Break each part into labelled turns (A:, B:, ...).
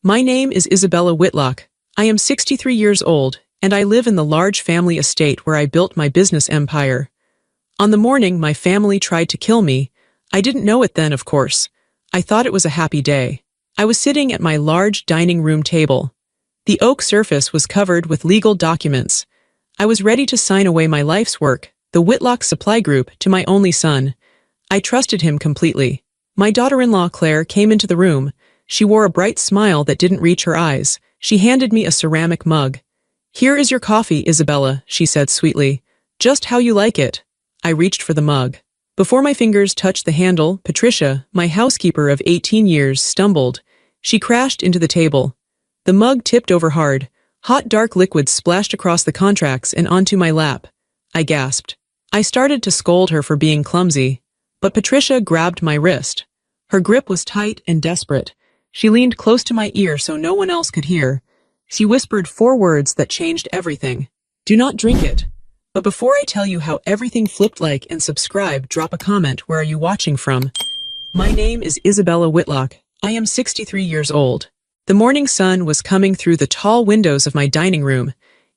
A: My name is Isabella Whitlock. I am 63 years old, and I live in the large family estate where I built my business empire. On the morning my family tried to kill me, I didn't know it then, of course. I thought it was a happy day. I was sitting at my large dining room table. The oak surface was covered with legal documents. I was ready to sign away my life's work, the Whitlock Supply Group, to my only son. I trusted him completely. My daughter-in-law Claire came into the room. She wore a bright smile that didn't reach her eyes. She handed me a ceramic mug. "Here is your coffee, Isabella," she said sweetly. "Just how you like it." I reached for the mug. Before my fingers touched the handle, Patricia, my housekeeper of 18 years, stumbled. She crashed into the table. The mug tipped over hard. Hot dark liquid splashed across the contracts and onto my lap. I gasped. I started to scold her for being clumsy, but Patricia grabbed my wrist. Her grip was tight and desperate. She leaned close to my ear so no one else could hear. She whispered 4 words that changed everything. "Do not drink it. But before I tell you how everything flipped, like and subscribe, drop a comment. Where are you watching from?" My name is Isabella Whitlock. I am 63 years old. The morning sun was coming through the tall windows of my dining room.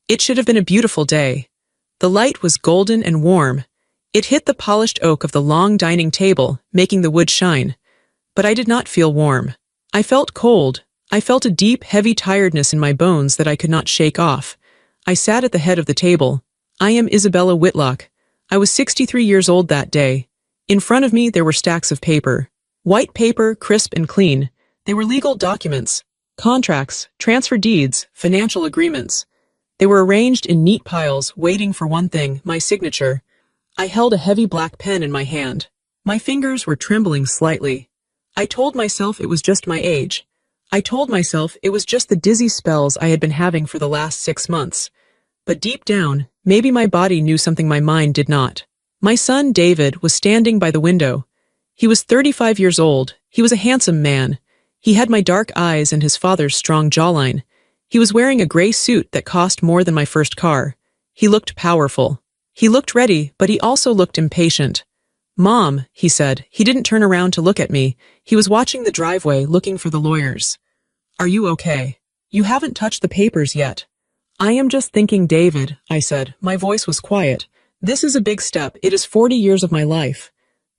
A: It should have been a beautiful day. The light was golden and warm. It hit the polished oak of the long dining table, making the wood shine. But I did not feel warm. I felt cold. I felt a deep, heavy tiredness in my bones that I could not shake off. I sat at the head of the table. I am Isabella Whitlock. I was 63 years old that day. In front of me there were stacks of paper. White paper, crisp and clean. They were legal documents. Contracts, transfer deeds, financial agreements. They were arranged in neat piles, waiting for one thing, my signature. I held a heavy black pen in my hand. My fingers were trembling slightly. I told myself it was just my age. I told myself it was just the dizzy spells I had been having for the last 6 months. But deep down, maybe my body knew something my mind did not. My son, David, was standing by the window. He was 35 years old. He was a handsome man. He had my dark eyes and his father's strong jawline. He was wearing a gray suit that cost more than my first car. He looked powerful. He looked ready, but he also looked impatient. "Mom," he said. He didn't turn around to look at me. He was watching the driveway, looking for the lawyers. "Are you okay? You haven't touched the papers yet." "I am just thinking, David," I said. My voice was quiet. "This is a big step. It is 40 years of my life."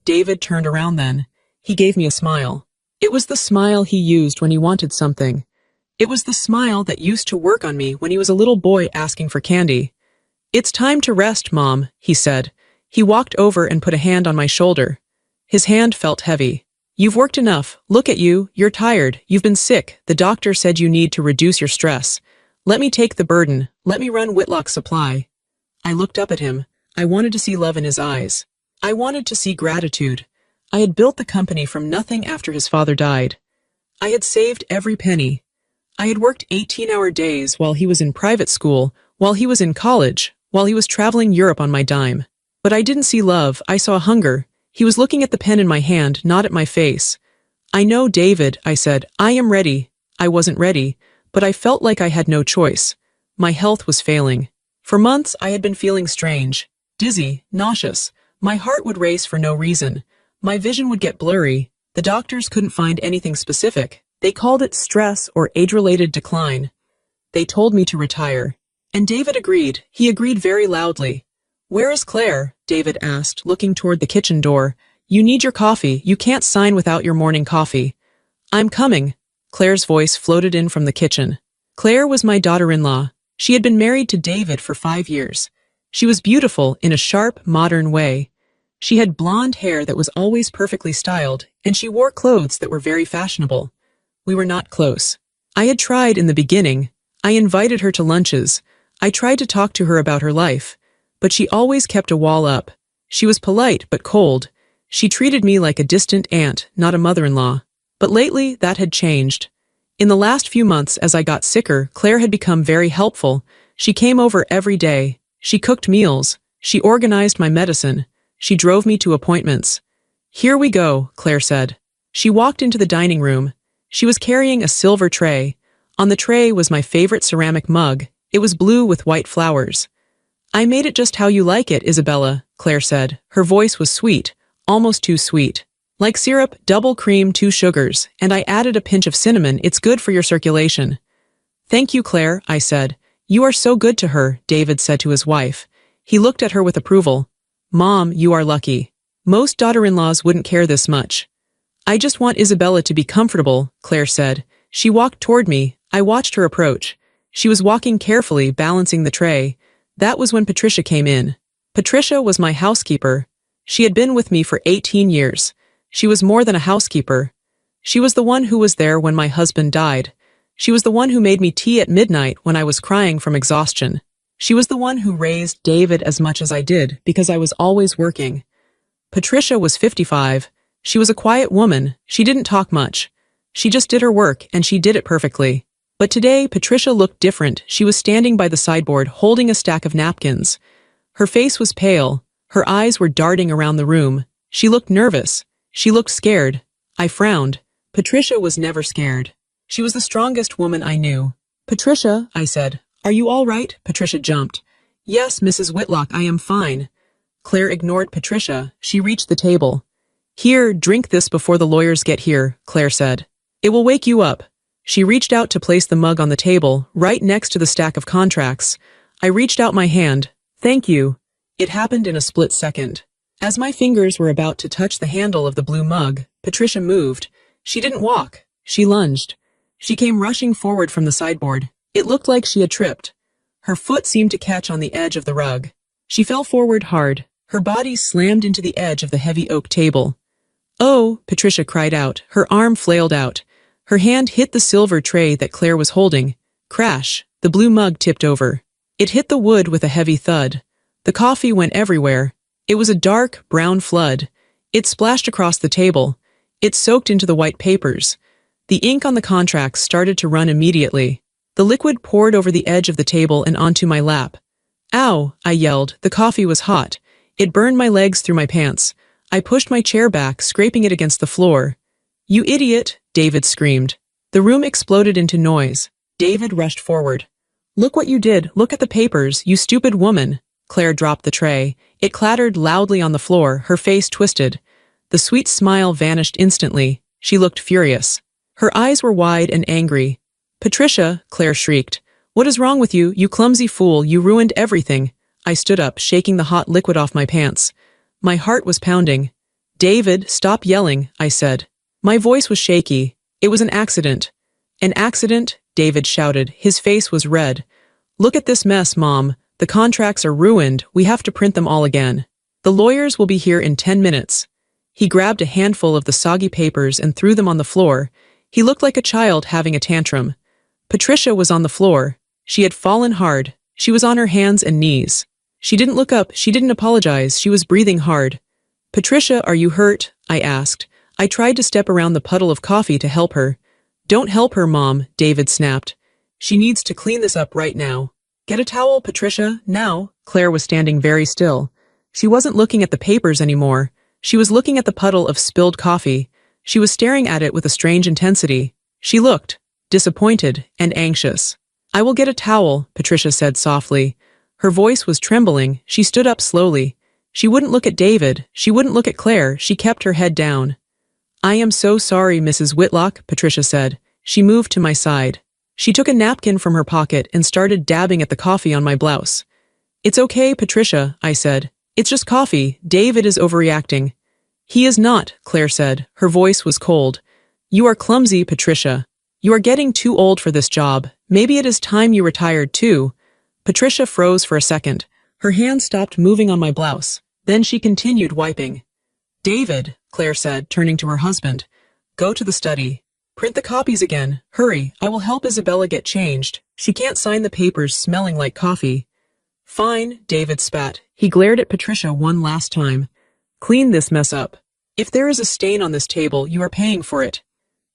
A: David turned around then. He gave me a smile. It was the smile he used when he wanted something. It was the smile that used to work on me when he was a little boy asking for candy. "It's time to rest, Mom," he said. He walked over and put a hand on my shoulder. His hand felt heavy. "You've worked enough. Look at you. You're tired. You've been sick. The doctor said you need to reduce your stress. Let me take the burden. Let me run Whitlock Supply." I looked up at him. I wanted to see love in his eyes. I wanted to see gratitude. I had built the company from nothing after his father died. I had saved every penny. I had worked 18-hour days while he was in private school, while he was in college, while he was traveling Europe on my dime. But I didn't see love. I saw hunger. He was looking at the pen in my hand, not at my face. "I know, David," I said. "I am ready." I wasn't ready, but I felt like I had no choice. My health was failing. For months I had been feeling strange, dizzy, nauseous. My heart would race for no reason. My vision would get blurry. The doctors couldn't find anything specific. They called it stress or age-related decline. They told me to retire. And David agreed. He agreed very loudly. "Where is Claire?" David asked, looking toward the kitchen door. "You need your coffee. You can't sign without your morning coffee." "I'm coming." Claire's voice floated in from the kitchen. Claire was my daughter-in-law. She had been married to David for 5 years. She was beautiful in a sharp, modern way. She had blonde hair that was always perfectly styled, and she wore clothes that were very fashionable. We were not close. I had tried in the beginning. I invited her to lunches. I tried to talk to her about her life, but she always kept a wall up. She was polite but cold. She treated me like a distant aunt, not a mother-in-law. But lately, that had changed. In the last few months, as I got sicker, Claire had become very helpful. She came over every day. She cooked meals. She organized my medicine. She drove me to appointments. "Here we go," Claire said. She walked into the dining room. She was carrying a silver tray. On the tray was my favorite ceramic mug. It was blue with white flowers. "I made it just how you like it, Isabella," Claire said. Her voice was sweet, almost too sweet. Like syrup, double cream, 2 sugars, and I added a pinch of cinnamon. It's good for your circulation. Thank you, Claire, I said. You are so good to her, David said to his wife. He looked at her with approval. Mom, you are lucky. Most daughter-in-laws wouldn't care this much. I just want Isabella to be comfortable, Claire said. She walked toward me. I watched her approach. She was walking carefully, balancing the tray. That was when Patricia came in. Patricia was my housekeeper. She had been with me for 18 years. She was more than a housekeeper. She was the one who was there when my husband died. She was the one who made me tea at midnight when I was crying from exhaustion. She was the one who raised David as much as I did because I was always working. Patricia was 55. She was a quiet woman. She didn't talk much. She just did her work, and she did it perfectly. But today, Patricia looked different. She was standing by the sideboard, holding a stack of napkins. Her face was pale. Her eyes were darting around the room. She looked nervous. She looked scared. I frowned. Patricia was never scared. She was the strongest woman I knew. Patricia, I said, are you all right? Patricia jumped. Yes, Mrs. Whitlock, I am fine. Claire ignored Patricia. She reached the table. Here, drink this before the lawyers get here, Claire said. It will wake you up. She reached out to place the mug on the table, right next to the stack of contracts. I reached out my hand. Thank you. It happened in a split second. As my fingers were about to touch the handle of the blue mug, Patricia moved. She didn't walk. She lunged. She came rushing forward from the sideboard. It looked like she had tripped. Her foot seemed to catch on the edge of the rug. She fell forward hard. Her body slammed into the edge of the heavy oak table. Oh, Patricia cried out. Her arm flailed out. Her hand hit the silver tray that Claire was holding. Crash! The blue mug tipped over. It hit the wood with a heavy thud. The coffee went everywhere. It was a dark, brown flood. It splashed across the table. It soaked into the white papers. The ink on the contracts started to run immediately. The liquid poured over the edge of the table and onto my lap. Ow! I yelled. The coffee was hot. It burned my legs through my pants. I pushed my chair back, scraping it against the floor. You idiot! David screamed. The room exploded into noise. David rushed forward. Look what you did. Look at the papers, you stupid woman. Claire dropped the tray. It clattered loudly on the floor, her face twisted. The sweet smile vanished instantly. She looked furious. Her eyes were wide and angry. Patricia, Claire shrieked. What is wrong with you, you clumsy fool? You ruined everything. I stood up, shaking the hot liquid off my pants. My heart was pounding. David, stop yelling, I said. My voice was shaky. It was an accident. An accident? David shouted. His face was red. Look at this mess, Mom. The contracts are ruined. We have to print them all again. The lawyers will be here in 10 minutes. He grabbed a handful of the soggy papers and threw them on the floor. He looked like a child having a tantrum. Patricia was on the floor. She had fallen hard. She was on her hands and knees. She didn't look up. She didn't apologize. She was breathing hard. Patricia, are you hurt? I asked. I tried to step around the puddle of coffee to help her. Don't help her, Mom, David snapped. She needs to clean this up right now. Get a towel, Patricia, now. Claire was standing very still. She wasn't looking at the papers anymore. She was looking at the puddle of spilled coffee. She was staring at it with a strange intensity. She looked disappointed and anxious. I will get a towel, Patricia said softly. Her voice was trembling. She stood up slowly. She wouldn't look at David. She wouldn't look at Claire. She kept her head down. I am so sorry, Mrs. Whitlock, Patricia said. She moved to my side. She took a napkin from her pocket and started dabbing at the coffee on my blouse. It's okay, Patricia, I said. It's just coffee. David is overreacting. He is not, Claire said. Her voice was cold. You are clumsy, Patricia. You are getting too old for this job. Maybe it is time you retired too. Patricia froze for a second. Her hand stopped moving on my blouse. Then she continued wiping. David, Claire said, turning to her husband. Go to the study. Print the copies again. Hurry, I will help Isabella get changed. She can't sign the papers smelling like coffee. Fine, David spat. He glared at Patricia one last time. Clean this mess up. If there is a stain on this table, you are paying for it.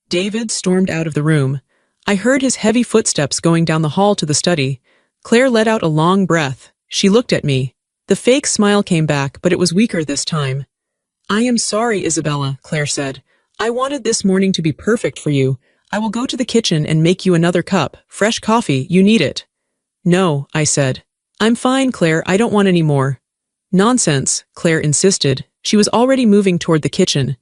A: David stormed out of the room. I heard his heavy footsteps going down the hall to the study. Claire let out a long breath. She looked at me. The fake smile came back, but it was weaker this time. I am sorry, Isabella, Claire said. I wanted this morning to be perfect for you. I will go to the kitchen and make you another cup. Fresh coffee, you need it. No, I said. I'm fine, Claire, I don't want any more. Nonsense, Claire insisted. She was already moving toward the kitchen.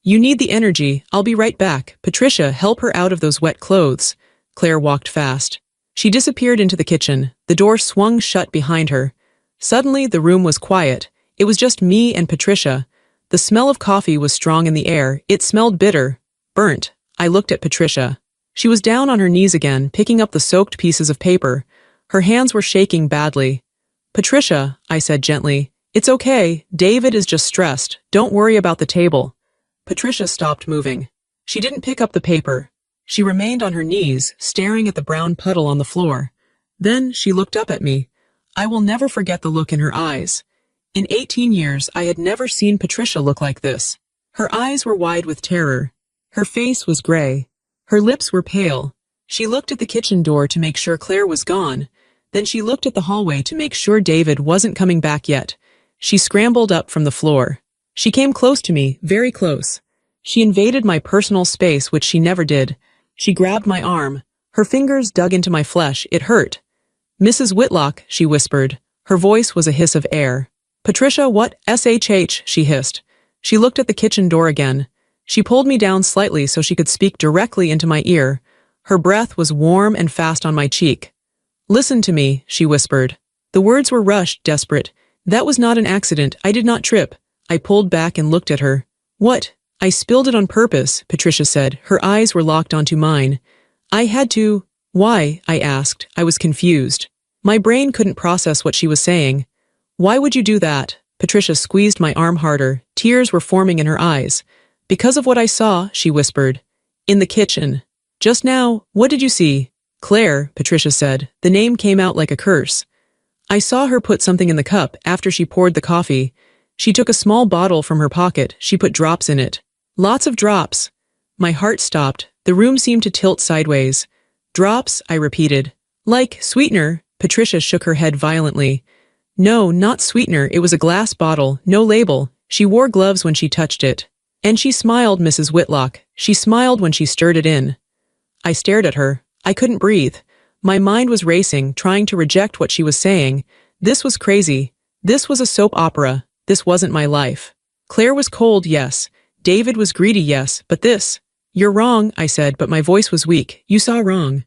A: You need the energy. I'll be right back. Patricia, help her out of those wet clothes. Claire walked fast. She disappeared into the kitchen. The door swung shut behind her. Suddenly, the room was quiet. It was just me and Patricia. The smell of coffee was strong in the air. It smelled bitter, burnt. I looked at Patricia. She was down on her knees again, picking up the soaked pieces of paper. Her hands were shaking badly. Patricia, I said gently, it's okay. David is just stressed. Don't worry about the table. Patricia stopped moving. She didn't pick up the paper. She remained on her knees, staring at the brown puddle on the floor. Then she looked up at me. I will never forget the look in her eyes. In 18 years, I had never seen Patricia look like this. Her eyes were wide with terror. Her face was gray. Her lips were pale. She looked at the kitchen door to make sure Claire was gone. Then she looked at the hallway to make sure David wasn't coming back yet. She scrambled up from the floor. She came close to me, very close. She invaded my personal space, which she never did. She grabbed my arm. Her fingers dug into my flesh. It hurt. Mrs. Whitlock, she whispered. Her voice was a hiss of air. Patricia, what? SHH, she hissed. She looked at the kitchen door again. She pulled me down slightly so she could speak directly into my ear. Her breath was warm and fast on my cheek. Listen to me, she whispered. The words were rushed, desperate. That was not an accident. I did not trip. I pulled back and looked at her. What? I spilled it on purpose, Patricia said. Her eyes were locked onto mine. I had to. Why? I asked. I was confused. My brain couldn't process what she was saying. Why would you do that? Patricia squeezed my arm harder. Tears were forming in her eyes. Because of what I saw, she whispered. In the kitchen. Just now, what did you see? Claire, Patricia said. The name came out like a curse. I saw her put something in the cup after she poured the coffee. She took a small bottle from her pocket. She put drops in it. Lots of drops. My heart stopped. The room seemed to tilt sideways. Drops, I repeated. Like sweetener, Patricia shook her head violently. No, not sweetener. It was a glass bottle, no label. She wore gloves when she touched it. And she smiled, Mrs. Whitlock. She smiled when she stirred it in. I stared at her. I couldn't breathe. My mind was racing, trying to reject what she was saying. This was crazy. This was a soap opera. This wasn't my life. Claire was cold, yes. David was greedy, yes. But this. You're wrong, I said, but my voice was weak. You saw wrong.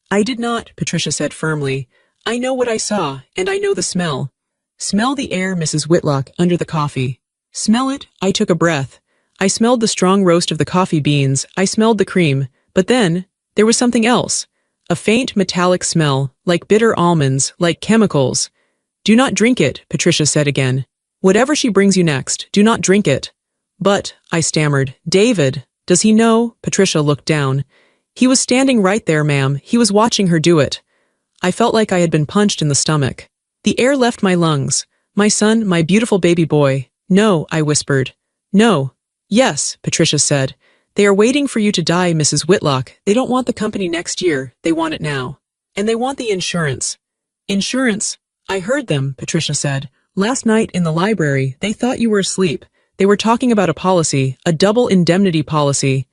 A: I did not, Patricia said firmly. I know what I saw, and I know the smell. Smell the air, Mrs. Whitlock, under the coffee. Smell it? I took a breath. I smelled the strong roast of the coffee beans. I smelled the cream. But then, there was something else. A faint metallic smell, like bitter almonds, like chemicals. Do not drink it, Patricia said again. Whatever she brings you next, do not drink it. But, I stammered, David, does he know? Patricia looked down. He was standing right there, ma'am. He was watching her do it. I felt like I had been punched in the stomach. The air left my lungs. My son, my beautiful baby boy. No, I whispered. No. Yes, Patricia said. They are waiting for you to die, Mrs. Whitlock. They don't want the company next year. They want it now. And they want the insurance. Insurance? I heard them, Patricia said. Last night in the library, they thought you were asleep. They were talking about a policy, a double indemnity policy.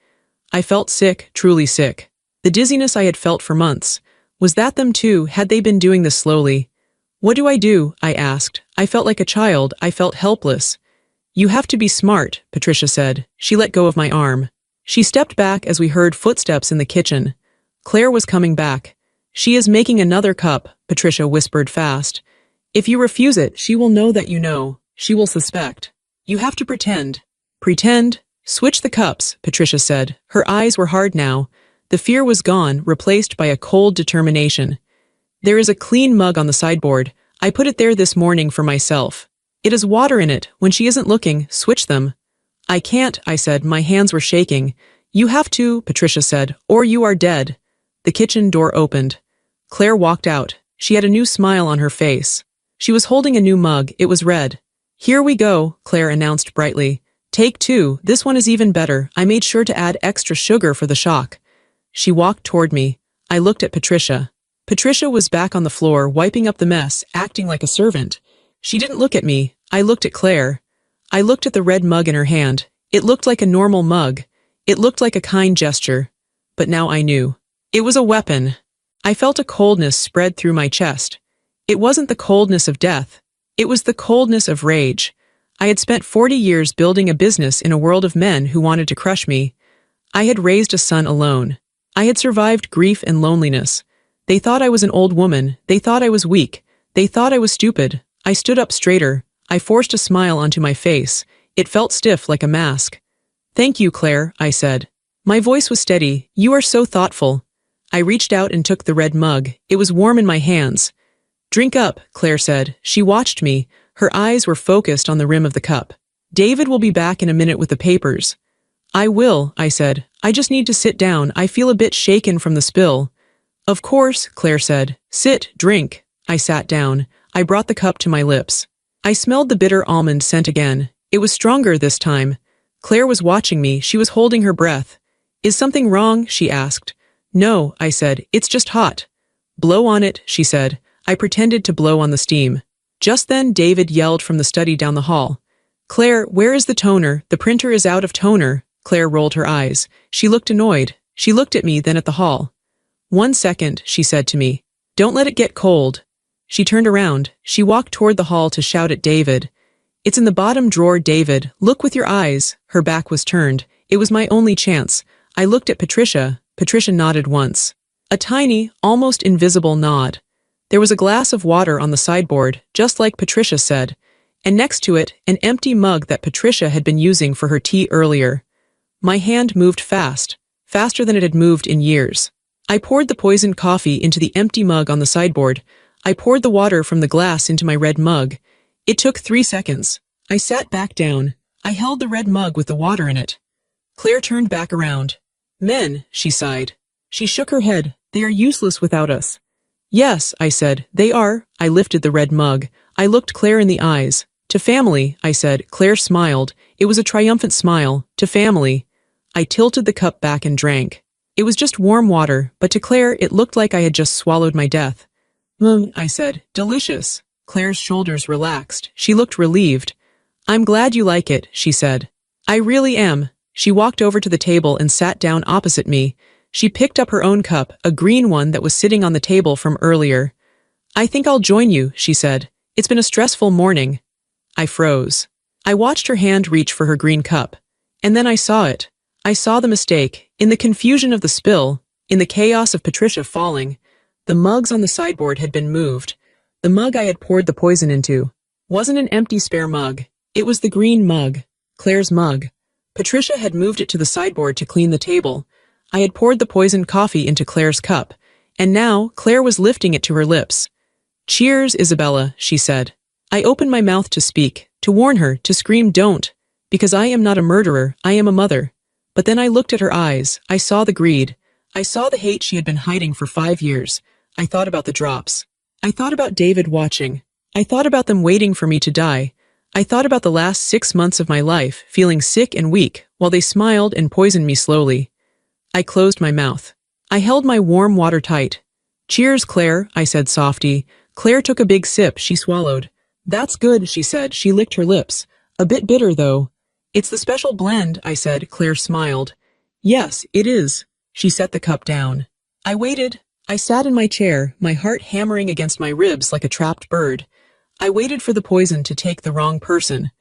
A: I felt sick, truly sick. The dizziness I had felt for months. Was that them too? Had they been doing this slowly? What do? I asked. I felt like a child. I felt helpless. You have to be smart, Patricia said. She let go of my arm. She stepped back as we heard footsteps in the kitchen. Claire was coming back. She is making another cup, Patricia whispered fast. If you refuse it, she will know that you know. She will suspect. You have to pretend. Pretend? Switch the cups, Patricia said. Her eyes were hard now. The fear was gone, replaced by a cold determination. There is a clean mug on the sideboard. I put it there this morning for myself. It has water in it. When she isn't looking, switch them. I can't, I said. My hands were shaking. You have to, Patricia said, or you are dead. The kitchen door opened. Claire walked out. She had a new smile on her face. She was holding a new mug. It was red. Here we go, Claire announced brightly. Take two. This one is even better. I made sure to add extra sugar for the shock. She walked toward me. I looked at Patricia. Patricia was back on the floor, wiping up the mess, acting like a servant. She didn't look at me. I looked at Claire. I looked at the red mug in her hand. It looked like a normal mug. It looked like a kind gesture. But now I knew. It was a weapon. I felt a coldness spread through my chest. It wasn't the coldness of death. It was the coldness of rage. I had spent 40 years building a business in a world of men who wanted to crush me. I had raised a son alone. I had survived grief and loneliness. They thought I was an old woman. They thought I was weak. They thought I was stupid. I stood up straighter. I forced a smile onto my face. It felt stiff like a mask. "Thank you, Claire," I said. My voice was steady. "You are so thoughtful." I reached out and took the red mug. It was warm in my hands. "Drink up," Claire said. She watched me. Her eyes were focused on the rim of the cup. "David will be back in a minute with the papers." "I will," I said. "I just need to sit down. I feel a bit shaken from the spill." "Of course," Claire said. "Sit, drink." I sat down. I brought the cup to my lips. I smelled the bitter almond scent again. It was stronger this time. Claire was watching me. She was holding her breath. "Is something wrong?" she asked. "No," I said. "It's just hot." "Blow on it," she said. I pretended to blow on the steam. Just then David yelled from the study down the hall. "Claire, where is the toner? The printer is out of toner." Claire rolled her eyes. She looked annoyed. She looked at me, then at the hall. "1 second," she said to me. "Don't let it get cold." She turned around. She walked toward the hall to shout at David. "It's in the bottom drawer, David. Look with your eyes." Her back was turned. It was my only chance. I looked at Patricia. Patricia nodded once. A tiny, almost invisible nod. There was a glass of water on the sideboard, just like Patricia said, and next to it, an empty mug that Patricia had been using for her tea earlier. My hand moved fast, faster than it had moved in years. I poured the poisoned coffee into the empty mug on the sideboard. I poured the water from the glass into my red mug. It took 3 seconds. I sat back down. I held the red mug with the water in it. Claire turned back around. "Men," she sighed. She shook her head. "They are useless without us." "Yes," I said, "they are." I lifted the red mug. I looked Claire in the eyes. "To family," I said. Claire smiled. It was a triumphant smile. "To family." I tilted the cup back and drank. It was just warm water, but to Claire it looked like I had just swallowed my death. I said. "Delicious." Claire's shoulders relaxed. She looked relieved. "I'm glad you like it," she said. "I really am." She walked over to the table and sat down opposite me. She picked up her own cup, a green one that was sitting on the table from earlier. "I think I'll join you," she said. "It's been a stressful morning." I froze. I watched her hand reach for her green cup. And then I saw it. I saw the mistake. In the confusion of the spill, in the chaos of Patricia falling, the mugs on the sideboard had been moved. The mug I had poured the poison into wasn't an empty spare mug. It was the green mug, Claire's mug. Patricia had moved it to the sideboard to clean the table. I had poured the poisoned coffee into Claire's cup, and now Claire was lifting it to her lips. "Cheers, Isabella," she said. I opened my mouth to speak, to warn her, to scream don't, because I am not a murderer, I am a mother. But then I looked at her eyes. I saw the greed. I saw the hate she had been hiding for 5 years. I thought about the drops. I thought about David watching. I thought about them waiting for me to die. I thought about the last 6 months of my life, feeling sick and weak, while they smiled and poisoned me slowly. I closed my mouth. I held my warm water tight. "Cheers, Claire," I said softly. Claire took a big sip. She swallowed. "That's good," she said. She licked her lips. "A bit bitter, though." "It's the special blend," I said. Claire smiled. "Yes, it is." She set the cup down. I waited. I sat in my chair, my heart hammering against my ribs like a trapped bird. I waited for the poison to take the wrong person.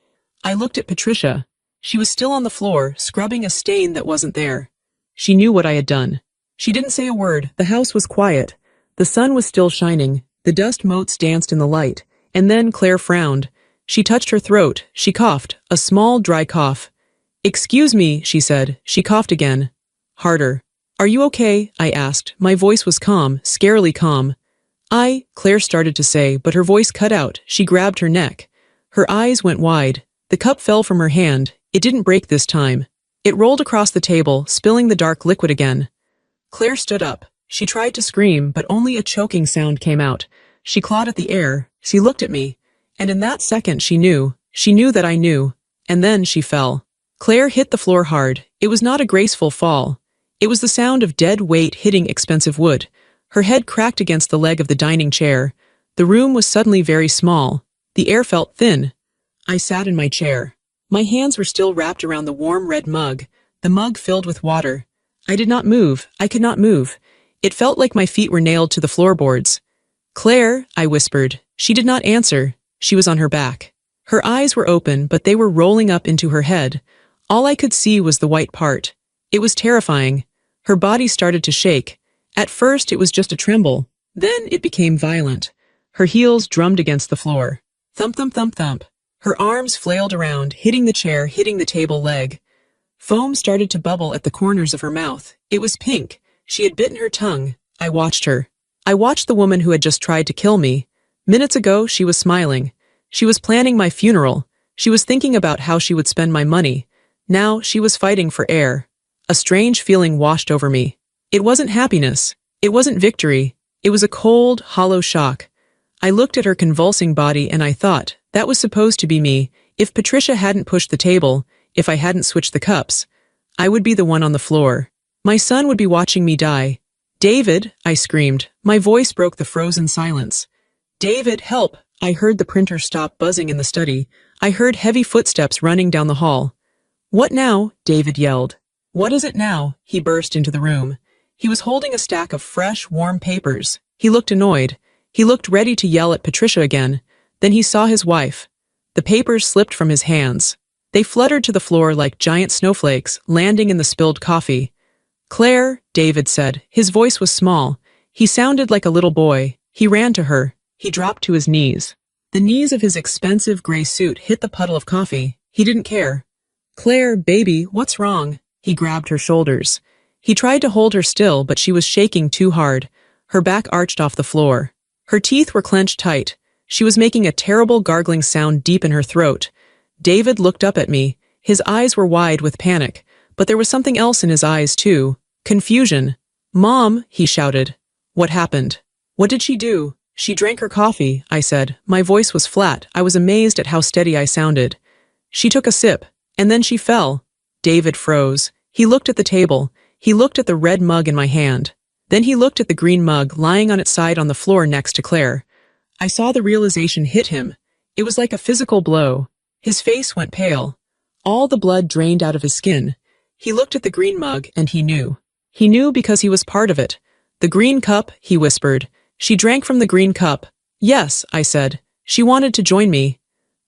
A: I looked at Patricia. She was still on the floor, scrubbing a stain that wasn't there. She knew what I had done. She didn't say a word. The house was quiet. The sun was still shining. The dust motes danced in the light. And then Claire frowned. She touched her throat. She coughed, a small, dry cough. "Excuse me," she said. She coughed again. Harder. "Are you okay?" I asked. My voice was calm, scarily calm. Claire started to say, but her voice cut out. She grabbed her neck. Her eyes went wide. The cup fell from her hand. It didn't break this time. It rolled across the table, spilling the dark liquid again. Claire stood up. She tried to scream, but only a choking sound came out. She clawed at the air. She looked at me. And in that second she knew. She knew that I knew. And then she fell. Claire hit the floor hard. It was not a graceful fall. It was the sound of dead weight hitting expensive wood. Her head cracked against the leg of the dining chair. The room was suddenly very small. The air felt thin. I sat in my chair. My hands were still wrapped around the warm red mug, the mug filled with water. I did not move. I could not move. It felt like my feet were nailed to the floorboards. "Claire," I whispered. She did not answer. She was on her back. Her eyes were open, but they were rolling up into her head. All I could see was the white part. It was terrifying. Her body started to shake. At first, it was just a tremble. Then it became violent. Her heels drummed against the floor. Thump, thump, thump, thump. Her arms flailed around, hitting the chair, hitting the table leg. Foam started to bubble at the corners of her mouth. It was pink. She had bitten her tongue. I watched her. I watched the woman who had just tried to kill me. Minutes ago, she was smiling. She was planning my funeral. She was thinking about how she would spend my money. Now, she was fighting for air. A strange feeling washed over me. It wasn't happiness. It wasn't victory. It was a cold, hollow shock. I looked at her convulsing body and I thought, that was supposed to be me. If Patricia hadn't pushed the table, if I hadn't switched the cups, I would be the one on the floor. My son would be watching me die. David, I screamed. My voice broke the frozen silence. David, help! I heard the printer stop buzzing in the study. I heard heavy footsteps running down the hall. What now? David yelled. What is it now? He burst into the room. He was holding a stack of fresh, warm papers. He looked annoyed. He looked ready to yell at Patricia again. Then he saw his wife. The papers slipped from his hands. They fluttered to the floor like giant snowflakes, landing in the spilled coffee. Claire, David said. His voice was small. He sounded like a little boy. He ran to her. He dropped to his knees. The knees of his expensive gray suit hit the puddle of coffee. He didn't care. Claire, baby, what's wrong? He grabbed her shoulders. He tried to hold her still, but she was shaking too hard. Her back arched off the floor. Her teeth were clenched tight. She was making a terrible gargling sound deep in her throat. David looked up at me. His eyes were wide with panic, but there was something else in his eyes too. Confusion. Mom, he shouted. What happened? What did she do? She drank her coffee, I said. My voice was flat. I was amazed at how steady I sounded. She took a sip, and then she fell. David froze. He looked at the table. He looked at the red mug in my hand. Then he looked at the green mug lying on its side on the floor next to Claire. I saw the realization hit him. It was like a physical blow. His face went pale. All the blood drained out of his skin. He looked at the green mug, and he knew. He knew because he was part of it. The green cup, he whispered. She drank from the green cup. Yes, I said. She wanted to join me.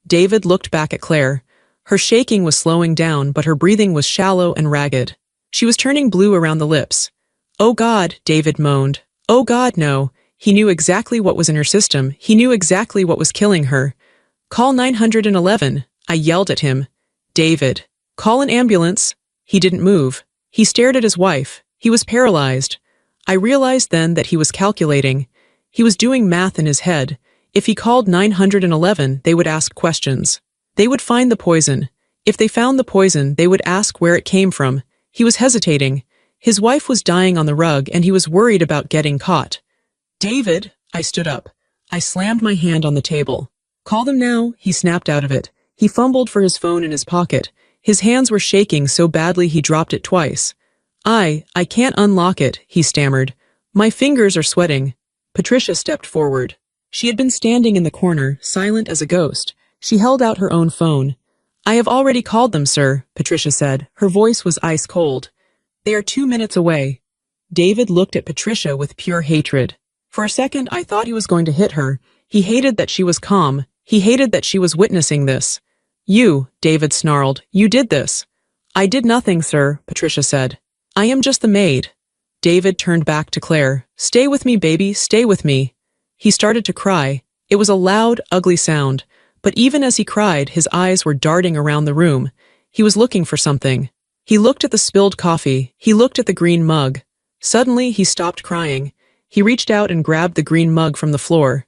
A: David looked back at Claire. Her shaking was slowing down, but her breathing was shallow and ragged. She was turning blue around the lips. Oh God, David moaned. Oh God, no. He knew exactly what was in her system. He knew exactly what was killing her. Call 911, I yelled at him. David, call an ambulance. He didn't move. He stared at his wife. He was paralyzed. I realized then that he was calculating. He was doing math in his head. If he called 911, they would ask questions. They would find the poison. If they found the poison, they would ask where it came from. He was hesitating. His wife was dying on the rug, and he was worried about getting caught. David, I stood up. I slammed my hand on the table. Call them now, he snapped out of it. He fumbled for his phone in his pocket. His hands were shaking so badly he dropped it twice. I can't unlock it, he stammered. My fingers are sweating. Patricia stepped forward. She had been standing in the corner, silent as a ghost. She held out her own phone. I have already called them, sir, Patricia said. Her voice was ice cold. They are 2 minutes away. David looked at Patricia with pure hatred. For a second, I thought he was going to hit her. He hated that she was calm. He hated that she was witnessing this. You, David snarled, you did this. I did nothing, sir, Patricia said. I am just the maid. David turned back to Claire. Stay with me, baby, stay with me. He started to cry. It was a loud, ugly sound. But even as he cried, his eyes were darting around the room. He was looking for something. He looked at the spilled coffee. He looked at the green mug. Suddenly, he stopped crying. He reached out and grabbed the green mug from the floor.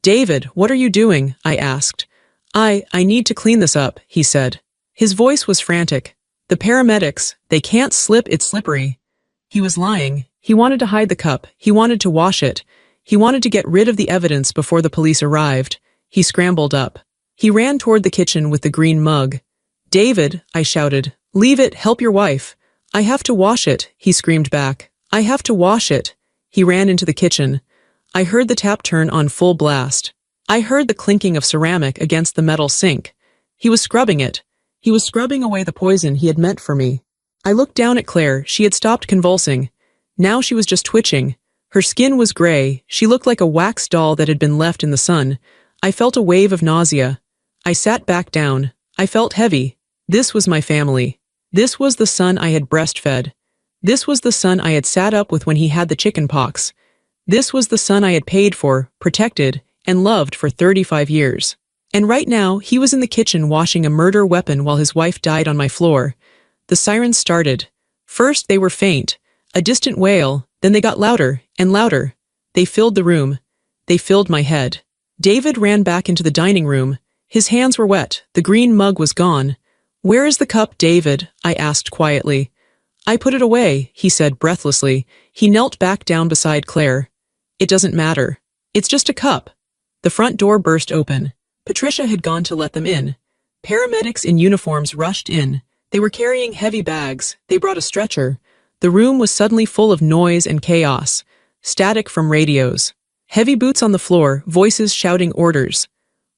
A: David, what are you doing? I asked. I need to clean this up, he said. His voice was frantic. The paramedics, they can't slip, it's slippery. He was lying. He wanted to hide the cup. He wanted to wash it. He wanted to get rid of the evidence before the police arrived. He scrambled up. He ran toward the kitchen with the green mug. David, I shouted, leave it, help your wife. I have to wash it, he screamed back. I have to wash it. He ran into the kitchen. I heard the tap turn on full blast. I heard the clinking of ceramic against the metal sink. He was scrubbing it. He was scrubbing away the poison he had meant for me. I looked down at Claire. She had stopped convulsing. Now she was just twitching. Her skin was gray. She looked like a wax doll that had been left in the sun. I felt a wave of nausea. I sat back down. I felt heavy. This was my family. This was the son I had breastfed. This was the son I had sat up with when he had the chicken pox. This was the son I had paid for, protected, and loved for 35 years. And right now, he was in the kitchen washing a murder weapon while his wife died on my floor. The sirens started. First they were faint, a distant wail, then they got louder and louder. They filled the room. They filled my head. David ran back into the dining room. His hands were wet. The green mug was gone. "Where is the cup, David?" I asked quietly. "I put it away," he said breathlessly. He knelt back down beside Claire. "It doesn't matter. It's just a cup." The front door burst open. Patricia had gone to let them in. Paramedics in uniforms rushed in. They were carrying heavy bags. They brought a stretcher. The room was suddenly full of noise and chaos. Static from radios. Heavy boots on the floor, voices shouting orders.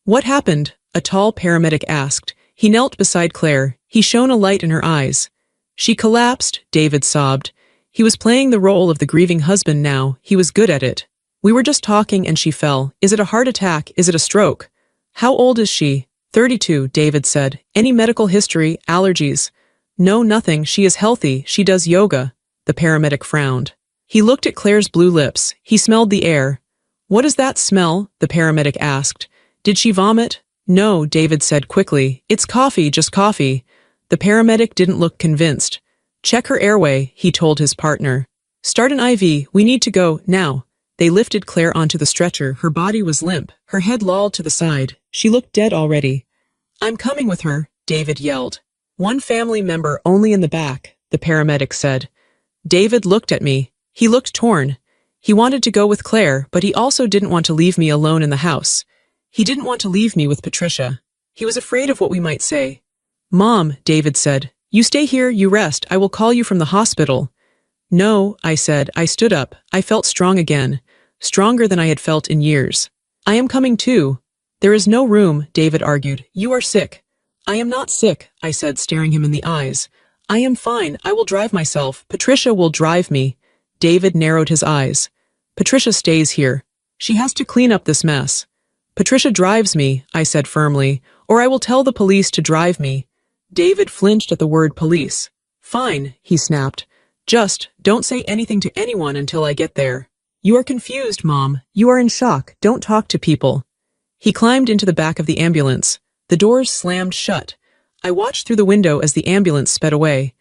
A: "What happened?" a tall paramedic asked. He knelt beside Claire. He shone a light in her eyes. "She collapsed," David sobbed. He was playing the role of the grieving husband now. He was good at it. "We were just talking and she fell. Is it a heart attack? Is it a stroke?" "How old is she?" 32, David said. "Any medical history, allergies?" "No, nothing. She is healthy. She does yoga." The paramedic frowned. He looked at Claire's blue lips. He smelled the air. "What is that smell?" the paramedic asked. "Did she vomit?" "No," David said quickly. "It's coffee, just coffee." The paramedic didn't look convinced. "Check her airway," he told his partner. "Start an IV. We need to go, now." They lifted Claire onto the stretcher. Her body was limp. Her head lolled to the side. She looked dead already. "I'm coming with her," David yelled. "One family member only in the back," the paramedic said. David looked at me. He looked torn. He wanted to go with Claire, but he also didn't want to leave me alone in the house. He didn't want to leave me with Patricia. He was afraid of what we might say. "Mom," David said, "you stay here, you rest. I will call you from the hospital." "No," I said. I stood up. I felt strong again. Stronger than I had felt in years. "I am coming too." "There is no room," David argued. "You are sick." "I am not sick," I said, staring him in the eyes. "I am fine. I will drive myself. Patricia will drive me." David narrowed his eyes. "Patricia stays here. She has to clean up this mess." "Patricia drives me," I said firmly, "or I will tell the police to drive me." David flinched at the word police. "Fine," he snapped. "Just don't say anything to anyone until I get there." "You are confused, Mom. You are in shock. Don't talk to people." He climbed into the back of the ambulance. The doors slammed shut. I watched through the window as the ambulance sped away.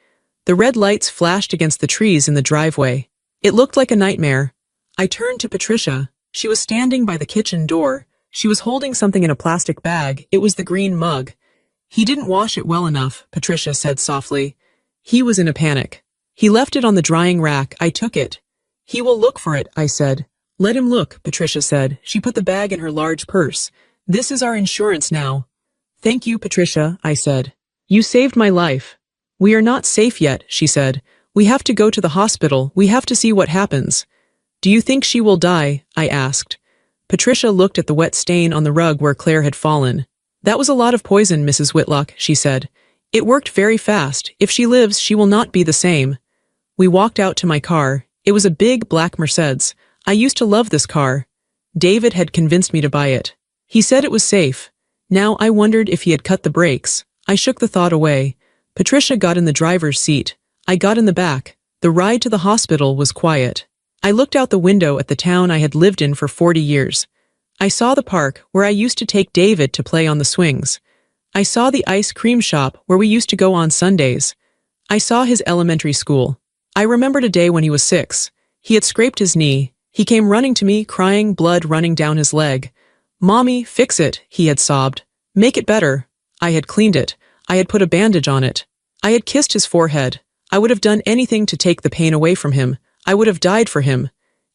A: The red lights flashed against the trees in the driveway. It looked like a nightmare. I turned to Patricia. She was standing by the kitchen door. She was holding something in a plastic bag. It was the green mug. "He didn't wash it well enough," Patricia said softly. He was in a panic. "He left it on the drying rack. I took it." "He will look for it," I said. "Let him look," Patricia said. She put the bag in her large purse. "This is our insurance now." "Thank you, Patricia," I said. "You saved my life." "We are not safe yet," she said. "We have to go to the hospital. We have to see what happens." "Do you think she will die?" I asked. Patricia looked at the wet stain on the rug where Claire had fallen. "That was a lot of poison, Mrs. Whitlock," she said. "It worked very fast. If she lives, she will not be the same." We walked out to my car. It was a big black Mercedes. I used to love this car. David had convinced me to buy it. He said it was safe. Now I wondered if he had cut the brakes. I shook the thought away. Patricia got in the driver's seat. I got in the back. The ride to the hospital was quiet. I looked out the window at the town I had lived in for 40 years. I saw the park where I used to take David to play on the swings. I saw the ice cream shop where we used to go on Sundays. I saw his elementary school. I remembered a day when he was 6. He had scraped his knee. He came running to me, crying, blood running down his leg. "Mommy, fix it," he had sobbed. "Make it better." I had cleaned it. I had put a bandage on it. I had kissed his forehead. I would have done anything to take the pain away from him. I would have died for him.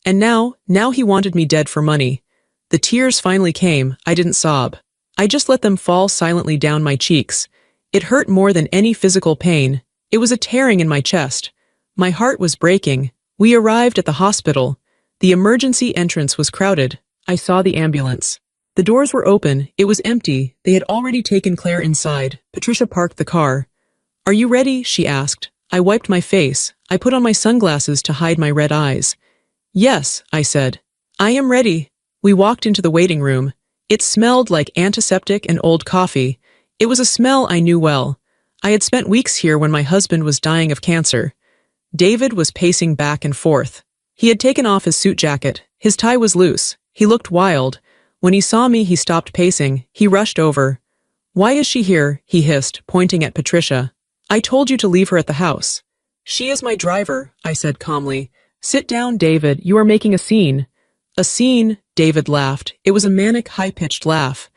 A: And now he wanted me dead for money. The tears finally came. I didn't sob. I just let them fall silently down my cheeks. It hurt more than any physical pain. It was a tearing in my chest. My heart was breaking. We arrived at the hospital. The emergency entrance was crowded. I saw the ambulance. The doors were open. It was empty. They had already taken Claire inside. Patricia parked the car. "Are you ready?" she asked. I wiped my face. I put on my sunglasses to hide my red eyes. "Yes," I said. "I am ready." We walked into the waiting room. It smelled like antiseptic and old coffee. It was a smell I knew well. I had spent weeks here when my husband was dying of cancer. David was pacing back and forth. He had taken off his suit jacket. His tie was loose. He looked wild. When he saw me, he stopped pacing. He rushed over. "Why is she here?" he hissed, pointing at Patricia. "I told you to leave her at the house." "She is my driver," I said calmly. "Sit down, David. You are making a scene." "A scene?" David laughed. It was a manic, high-pitched laugh.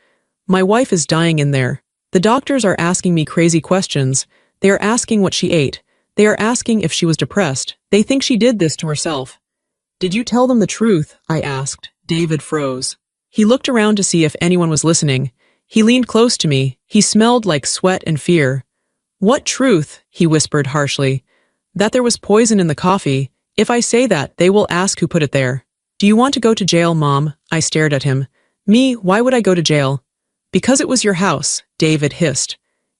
A: "My wife is dying in there. The doctors are asking me crazy questions. They are asking what she ate. They are asking if she was depressed. They think she did this to herself." "Did you tell them the truth?" I asked. David froze. He looked around to see if anyone was listening. He leaned close to me. He smelled like sweat and fear. "What truth?" he whispered harshly. "That there was poison in the coffee. If I say that, they will ask who put it there." "Do you want to go to jail, Mom?" I stared at him. "Me? Why would I go to jail?" "Because it was your house," David hissed.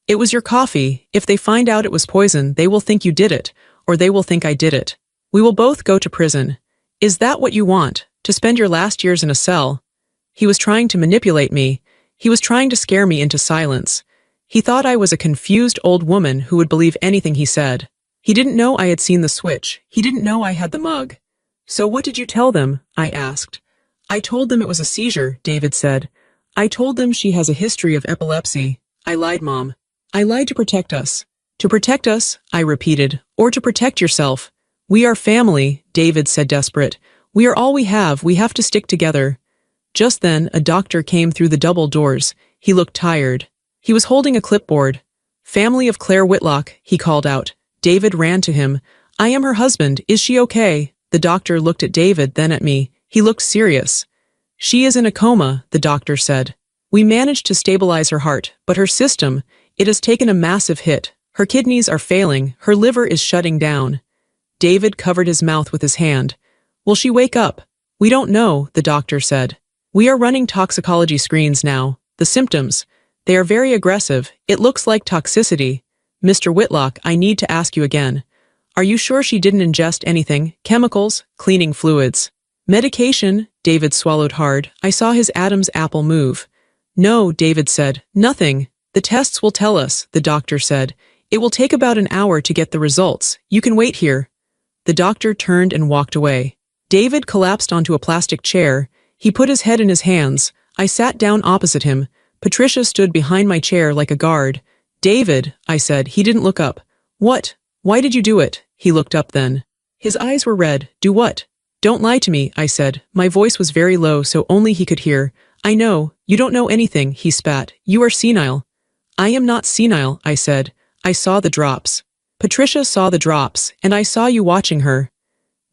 A: "It was your coffee. If they find out it was poison, they will think you did it, or they will think I did it. We will both go to prison. Is that what you want? To spend your last years in a cell?" He was trying to manipulate me. He was trying to scare me into silence. He thought I was a confused old woman who would believe anything he said. He didn't know I had seen the switch. He didn't know I had the mug. "So what did you tell them?" I asked. "I told them it was a seizure," David said. "I told them she has a history of epilepsy." "I lied, Mom. I lied to protect us." "To protect us," I repeated, "or to protect yourself." "We are family," David said, desperate. "We are all we have. We have to stick together." Just then, a doctor came through the double doors. He looked tired. He was holding a clipboard. "Family of Claire Whitlock," he called out. David ran to him. "I am her husband. Is she okay?" The doctor looked at David, then at me. He looked serious. "She is in a coma," the doctor said. "We managed to stabilize her heart, but her system, it has taken a massive hit. Her kidneys are failing. Her liver is shutting down." David covered his mouth with his hand. "Will she wake up?" "We don't know," the doctor said. "We are running toxicology screens now. The symptoms, they are very aggressive. It looks like toxicity." "Mr. Whitlock, I need to ask you again. Are you sure she didn't ingest anything? Chemicals? Cleaning fluids? Medication?" David swallowed hard. I saw his Adam's apple move. "No," David said. "Nothing. The tests will tell us," the doctor said. "It will take about an hour to get the results. You can wait here." The doctor turned and walked away. David collapsed onto a plastic chair. He put his head in his hands. I sat down opposite him. Patricia stood behind my chair like a guard. "David," I said. He didn't look up. "What? Why did you do it?" He looked up then. His eyes were red. "Do what?" "Don't lie to me," I said. My voice was very low so only he could hear. "I know. You don't know anything," he spat. "You are senile." "I am not senile," I said. "I saw the drops." "Patricia saw the drops, and I saw you watching her."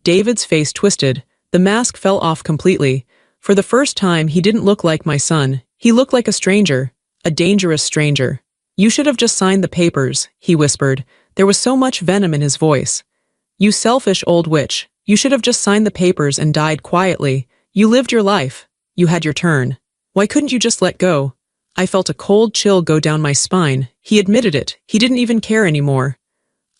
A: David's face twisted. The mask fell off completely. For the first time, he didn't look like my son. He looked like a stranger. A dangerous stranger. "You should have just signed the papers," he whispered. There was so much venom in his voice. "You selfish old witch. You should have just signed the papers and died quietly. You lived your life. You had your turn. Why couldn't you just let go?" I felt a cold chill go down my spine. He admitted it. He didn't even care anymore.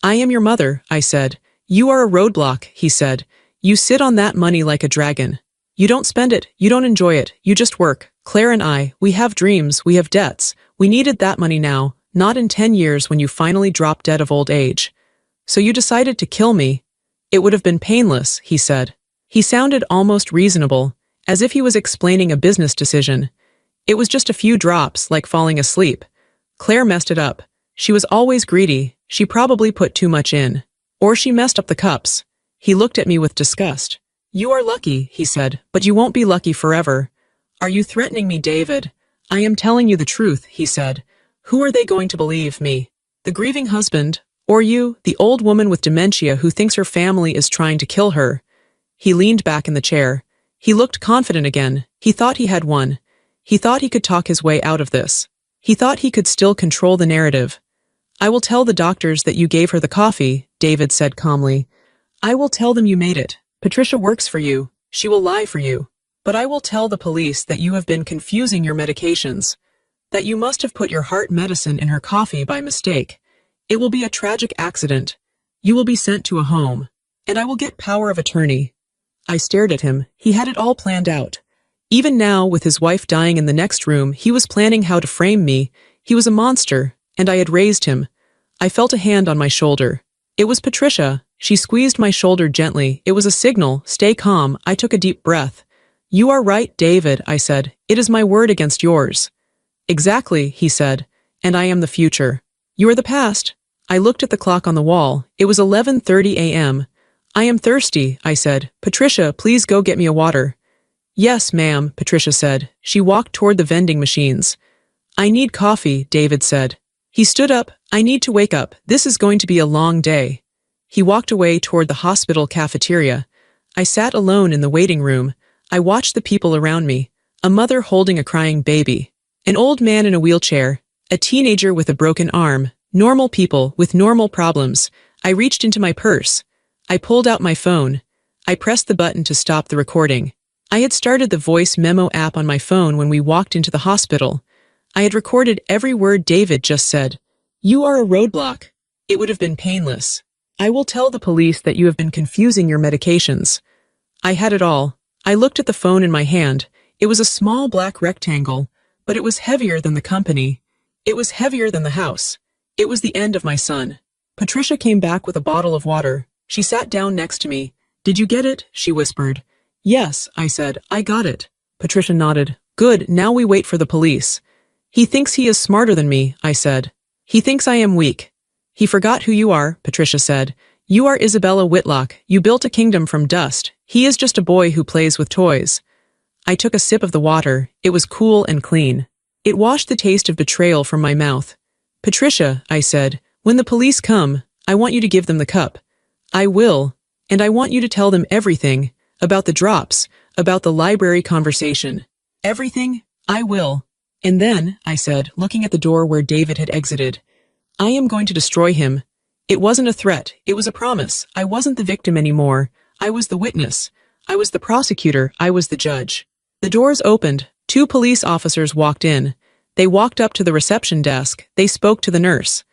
A: "I am your mother," I said. "You are a roadblock," he said. "You sit on that money like a dragon. You don't spend it, you don't enjoy it, you just work. Claire and I, we have dreams, we have debts. We needed that money now, not in 10 years when you finally drop dead of old age. So you decided to kill me. It would have been painless," he said. He sounded almost reasonable, as if he was explaining a business decision. "It was just a few drops, like falling asleep. Claire messed it up. She was always greedy. She probably put too much in. Or she messed up the cups." He looked at me with disgust. "You are lucky," he said, "but you won't be lucky forever." "Are you threatening me, David?" "I am telling you the truth," he said. "Who are they going to believe, me? The grieving husband? Or you, the old woman with dementia who thinks her family is trying to kill her?" He leaned back in the chair. He looked confident again. He thought he had won. He thought he could talk his way out of this. He thought he could still control the narrative. "I will tell the doctors that you gave her the coffee," David said calmly. "I will tell them you made it. Patricia works for you. She will lie for you. But I will tell the police that you have been confusing your medications, that you must have put your heart medicine in her coffee by mistake. It will be a tragic accident. You will be sent to a home. And I will get power of attorney." I stared at him. He had it all planned out. Even now, with his wife dying in the next room, he was planning how to frame me. He was a monster, and I had raised him. I felt a hand on my shoulder. It was Patricia. She squeezed my shoulder gently. It was a signal. Stay calm. I took a deep breath. You are right, David, I said. It is my word against yours. Exactly, he said. And I am the future. You are the past. I looked at the clock on the wall. It was 11:30 a.m. I am thirsty, I said. Patricia, please go get me a water. Yes, ma'am, Patricia said. She walked toward the vending machines. I need coffee, David said. He stood up. I need to wake up. This is going to be a long day. He walked away toward the hospital cafeteria. I sat alone in the waiting room. I watched the people around me. A mother holding a crying baby. An old man in a wheelchair. A teenager with a broken arm. Normal people with normal problems. I reached into my purse. I pulled out my phone. I pressed the button to stop the recording. I had started the voice memo app on my phone when we walked into the hospital. I had recorded every word David just said. You are a roadblock. It would have been painless. I will tell the police that you have been confusing your medications. I had it all. I looked at the phone in my hand. It was a small black rectangle, but it was heavier than the company. It was heavier than the house. It was the end of my son. Patricia came back with a bottle of water. She sat down next to me. Did you get it? She whispered. Yes, I said. I got it. Patricia nodded. Good, now we wait for the police. He thinks he is smarter than me, I said. He thinks I am weak. He forgot who you are, Patricia said. You are Isabella Whitlock. You built a kingdom from dust. He is just a boy who plays with toys. I took a sip of the water. It was cool and clean. It washed the taste of betrayal from my mouth. Patricia, I said, when the police come, I want you to give them the cup. I will, and I want you to tell them everything, about the drops, about the library conversation. Everything, I will. And then, I said, looking at the door where David had exited, I am going to destroy him. It wasn't a threat, it was a promise. I wasn't the victim anymore. I was the witness. I was the prosecutor. I was the judge. The doors opened. 2 police officers walked in. They walked up to the reception desk. They spoke to the nurse.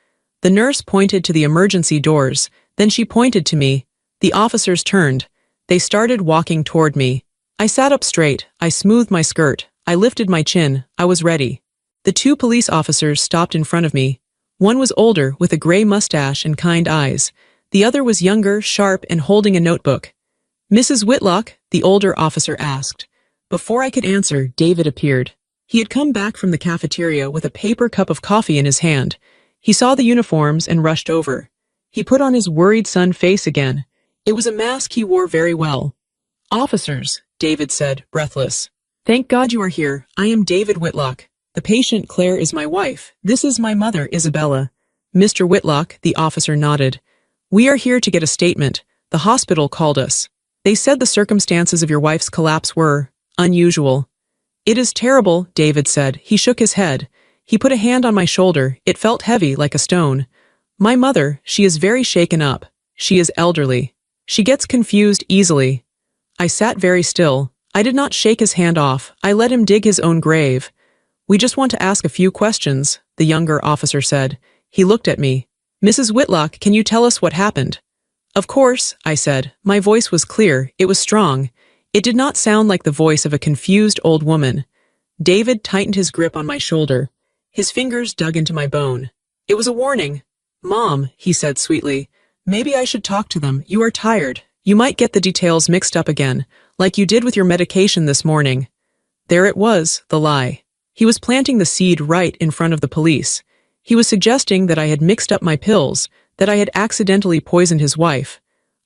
A: The nurse pointed to the emergency doors. Then she pointed to me. The officers turned. They started walking toward me. I sat up straight. I smoothed my skirt. I lifted my chin. I was ready. The 2 police officers stopped in front of me. One was older, with a gray mustache and kind eyes. The other was younger, sharp, and holding a notebook. Mrs. Whitlock, the older officer asked. Before I could answer, David appeared. He had come back from the cafeteria with a paper cup of coffee in his hand. He saw the uniforms and rushed over. He put on his worried son face again. It was a mask he wore very well. Officers, David said, breathless. Thank God you are here. I am David Whitlock. The patient, Claire, is my wife. This is my mother, Isabella. Mr. Whitlock, the officer nodded. We are here to get a statement. The hospital called us. They said the circumstances of your wife's collapse were unusual. It is terrible, David said. He shook his head. He put a hand on my shoulder. It felt heavy, like a stone. My mother, she is very shaken up. She is elderly. She gets confused easily. I sat very still. I did not shake his hand off. I let him dig his own grave. We just want to ask a few questions, the younger officer said. He looked at me. Mrs. Whitlock, can you tell us what happened? Of course, I said. My voice was clear. It was strong. It did not sound like the voice of a confused old woman. David tightened his grip on my shoulder. His fingers dug into my bone. It was a warning. Mom, he said sweetly, maybe I should talk to them. You are tired. You might get the details mixed up again, like you did with your medication this morning. There it was, the lie. He was planting the seed right in front of the police. He was suggesting that I had mixed up my pills, that I had accidentally poisoned his wife.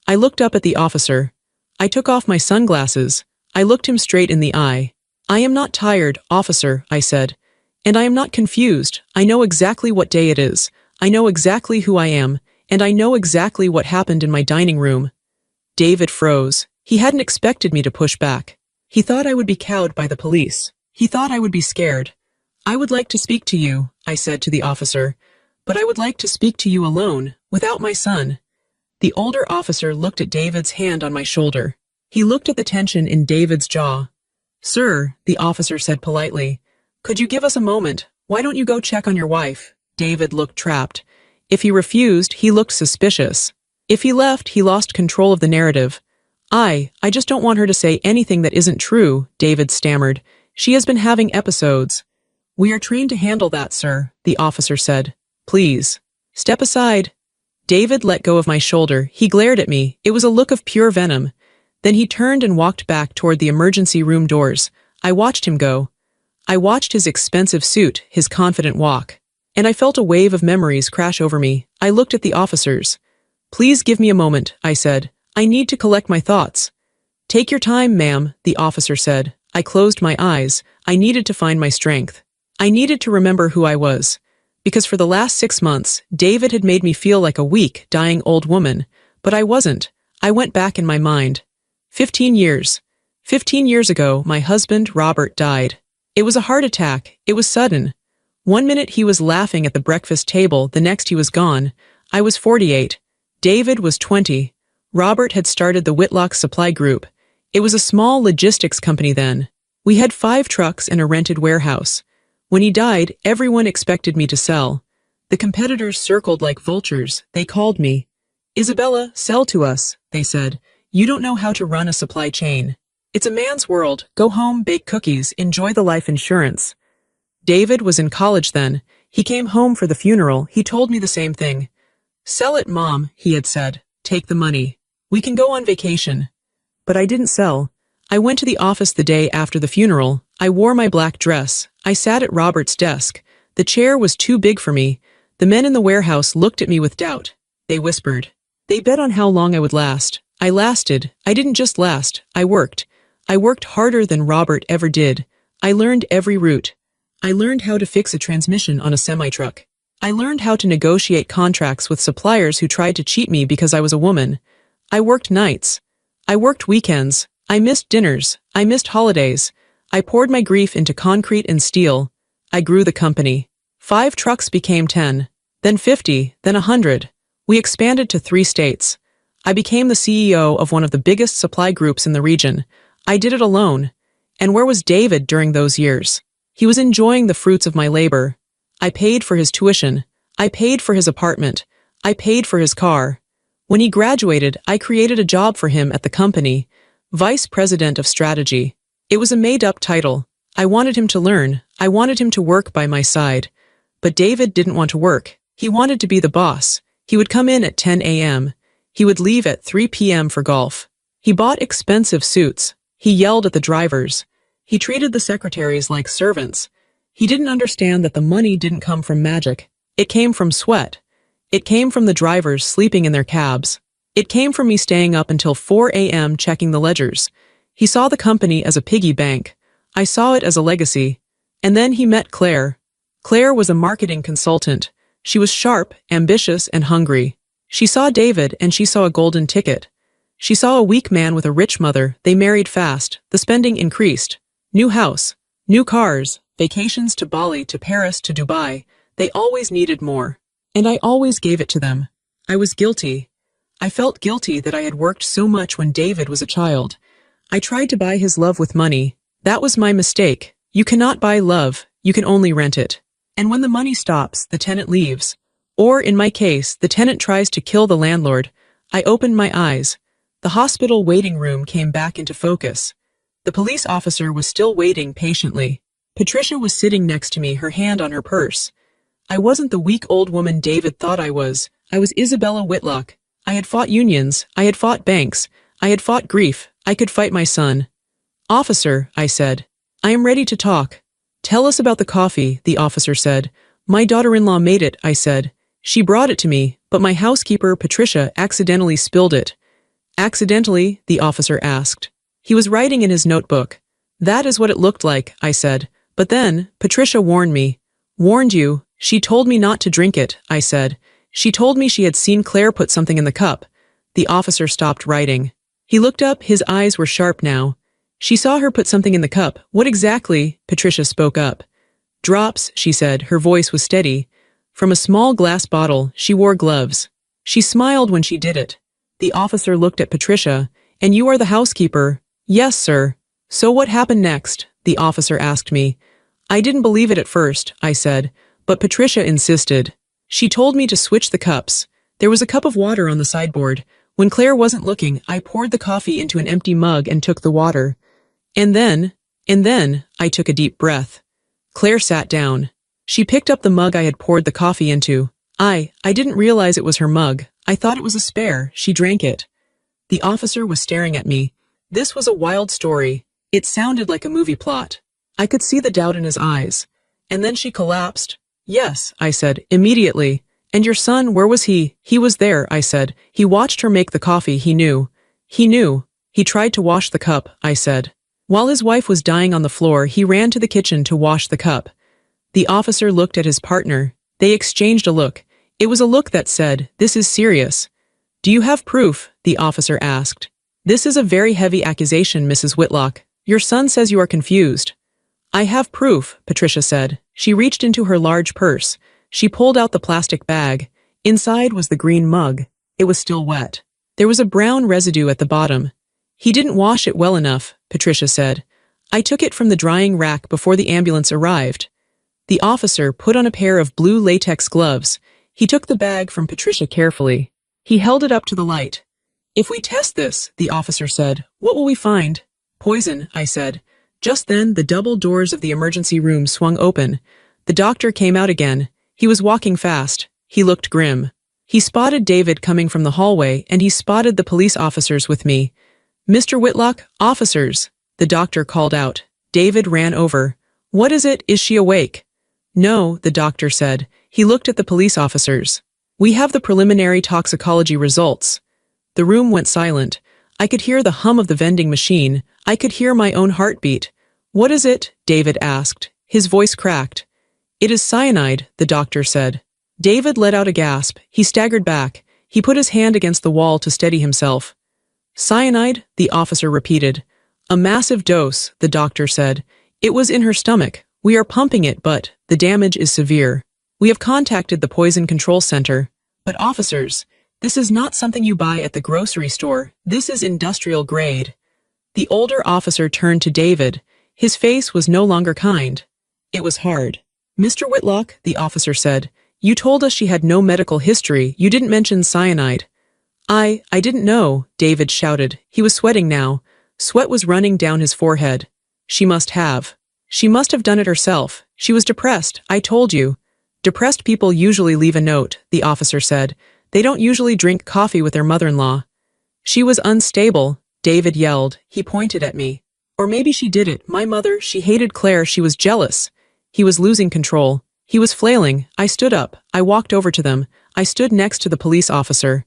A: I looked up at the officer. I took off my sunglasses. I looked him straight in the eye. I am not tired, officer, I said. And I am not confused. I know exactly what day it is. I know exactly who I am, and I know exactly what happened in my dining room. David froze. He hadn't expected me to push back. He thought I would be cowed by the police. He thought I would be scared. I would like to speak to you, I said to the officer, but I would like to speak to you alone, without my son. The older officer looked at David's hand on my shoulder. He looked at the tension in David's jaw. Sir, the officer said politely, could you give us a moment? Why don't you go check on your wife? David looked trapped. If he refused, he looked suspicious. If he left, he lost control of the narrative. I just don't want her to say anything that isn't true, David stammered. She has been having episodes. We are trained to handle that, sir, the officer said. Please. Step aside. David let go of my shoulder. He glared at me. It was a look of pure venom. Then he turned and walked back toward the emergency room doors. I watched him go. I watched his expensive suit, his confident walk. And I felt a wave of memories crash over me. I looked at the officers. Please give me a moment, I said. I need to collect my thoughts. Take your time, ma'am, the officer said. I closed my eyes. I needed to find my strength. I needed to remember who I was. Because for the last 6 months, David had made me feel like a weak, dying old woman. But I wasn't. I went back in my mind. 15 years. 15 years ago, my husband, Robert, died. It was a heart attack. It was sudden. One minute he was laughing at the breakfast table, the next he was gone. I was 48. David was 20. Robert had started the Whitlock Supply Group. It was a small logistics company then. We had 5 trucks and a rented warehouse. When he died, everyone expected me to sell. The competitors circled like vultures. They called me. Isabella, sell to us, they said. You don't know how to run a supply chain. It's a man's world. Go home, bake cookies, enjoy the life insurance. David was in college then. He came home for the funeral. He told me the same thing. Sell it, Mom, he had said. Take the money. We can go on vacation. But I didn't sell. I went to the office the day after the funeral. I wore my black dress. I sat at Robert's desk. The chair was too big for me. The men in the warehouse looked at me with doubt. They whispered. They bet on how long I would last. I lasted. I didn't just last. I worked. I worked harder than Robert ever did. I learned every route. I learned how to fix a transmission on a semi-truck. I learned how to negotiate contracts with suppliers who tried to cheat me because I was a woman. I worked nights. I worked weekends. I missed dinners. I missed holidays. I poured my grief into concrete and steel. I grew the company. 5 trucks became 10, then 50, then 100. We expanded to 3 states. I became the CEO of one of the biggest supply groups in the region. I did it alone. And where was David during those years? He was enjoying the fruits of my labor. I paid for his tuition. I paid for his apartment. I paid for his car. When he graduated, I created a job for him at the company, Vice President of Strategy. It was a made-up title. I wanted him to learn. I wanted him to work by my side. But David didn't want to work. He wanted to be the boss. He would come in at 10 a.m. He would leave at 3 p.m. for golf. He bought expensive suits. He yelled at the drivers. He treated the secretaries like servants. He didn't understand that the money didn't come from magic. It came from sweat. It came from the drivers sleeping in their cabs. It came from me staying up until 4 a.m. checking the ledgers. He saw the company as a piggy bank. I saw it as a legacy. And then he met Claire. Claire was a marketing consultant. She was sharp, ambitious, and hungry. She saw David and she saw a golden ticket. She saw a weak man with a rich mother. They married fast. The spending increased. New house, new cars, vacations to Bali, to Paris, to Dubai. They always needed more. And I always gave it to them. I was guilty. I felt guilty that I had worked so much when David was a child. I tried to buy his love with money. That was my mistake. You cannot buy love. You can only rent it. And when the money stops, the tenant leaves. Or, in my case, the tenant tries to kill the landlord. I opened my eyes. The hospital waiting room came back into focus. The police officer was still waiting patiently. Patricia was sitting next to me, her hand on her purse. I wasn't the weak old woman David thought I was. I was Isabella Whitlock. I had fought unions. I had fought banks. I had fought grief. I could fight my son. Officer, I said. I am ready to talk. Tell us about the coffee, the officer said. My daughter-in-law made it, I said. She brought it to me, but my housekeeper, Patricia, accidentally spilled it. Accidentally? The officer asked. He was writing in his notebook. That is what it looked like, I said. But then, Patricia warned me. Warned you? She told me not to drink it, I said. She told me she had seen Claire put something in the cup. The officer stopped writing. He looked up, his eyes were sharp now. She saw her put something in the cup. What exactly? Patricia spoke up. Drops, she said. Her voice was steady. From a small glass bottle, she wore gloves. She smiled when she did it. The officer looked at Patricia. And you are the housekeeper? Yes, sir. So what happened next? The officer asked me. I didn't believe it at first, I said, but Patricia insisted. She told me to switch the cups. There was a cup of water on the sideboard. When Claire wasn't looking, I poured the coffee into an empty mug and took the water. And then, I took a deep breath. Claire sat down. She picked up the mug I had poured the coffee into. I didn't realize it was her mug. I thought it was a spare. She drank it. The officer was staring at me. This was a wild story. It sounded like a movie plot. I could see the doubt in his eyes. And then she collapsed. Yes, I said, immediately. And your son, where was he? He was there, I said. He watched her make the coffee, he knew. He knew. He tried to wash the cup, I said. While his wife was dying on the floor, he ran to the kitchen to wash the cup. The officer looked at his partner. They exchanged a look. It was a look that said, "This is serious." "Do you have proof?" the officer asked. "This is a very heavy accusation, Mrs. Whitlock. Your son says you are confused." "I have proof," Patricia said. She reached into her large purse. She pulled out the plastic bag. Inside was the green mug. It was still wet. There was a brown residue at the bottom. "He didn't wash it well enough," Patricia said. "I took it from the drying rack before the ambulance arrived." The officer put on a pair of blue latex gloves. He took the bag from Patricia carefully. He held it up to the light. "If we test this," the officer said, "what will we find?" "Poison," I said. Just then, the double doors of the emergency room swung open. The doctor came out again. He was walking fast. He looked grim. He spotted David coming from the hallway, and he spotted the police officers with me. "Mr. Whitlock, officers," the doctor called out. David ran over. "What is it? Is she awake?" "No," the doctor said. He looked at the police officers. "We have the preliminary toxicology results." The room went silent. I could hear the hum of the vending machine. I could hear my own heartbeat. "What is it?" David asked. His voice cracked. "It is cyanide," the doctor said. David let out a gasp. He staggered back. He put his hand against the wall to steady himself. "Cyanide?" the officer repeated. "A massive dose," the doctor said. "It was in her stomach. We are pumping it, but the damage is severe. We have contacted the Poison Control Center. But officers, this is not something you buy at the grocery store. This is industrial grade." The older officer turned to David. His face was no longer kind. It was hard. "Mr. Whitlock," the officer said, "you told us she had no medical history. You didn't mention cyanide." I didn't know," David shouted. He was sweating now. Sweat was running down his forehead. She must have done it herself. She was depressed, I told you." "Depressed people usually leave a note," the officer said. "They don't usually drink coffee with their mother-in-law." "She was unstable," David yelled. He pointed at me. "Or maybe she did it. My mother, she hated Claire. She was jealous." He was losing control. He was flailing. I stood up. I walked over to them. I stood next to the police officer.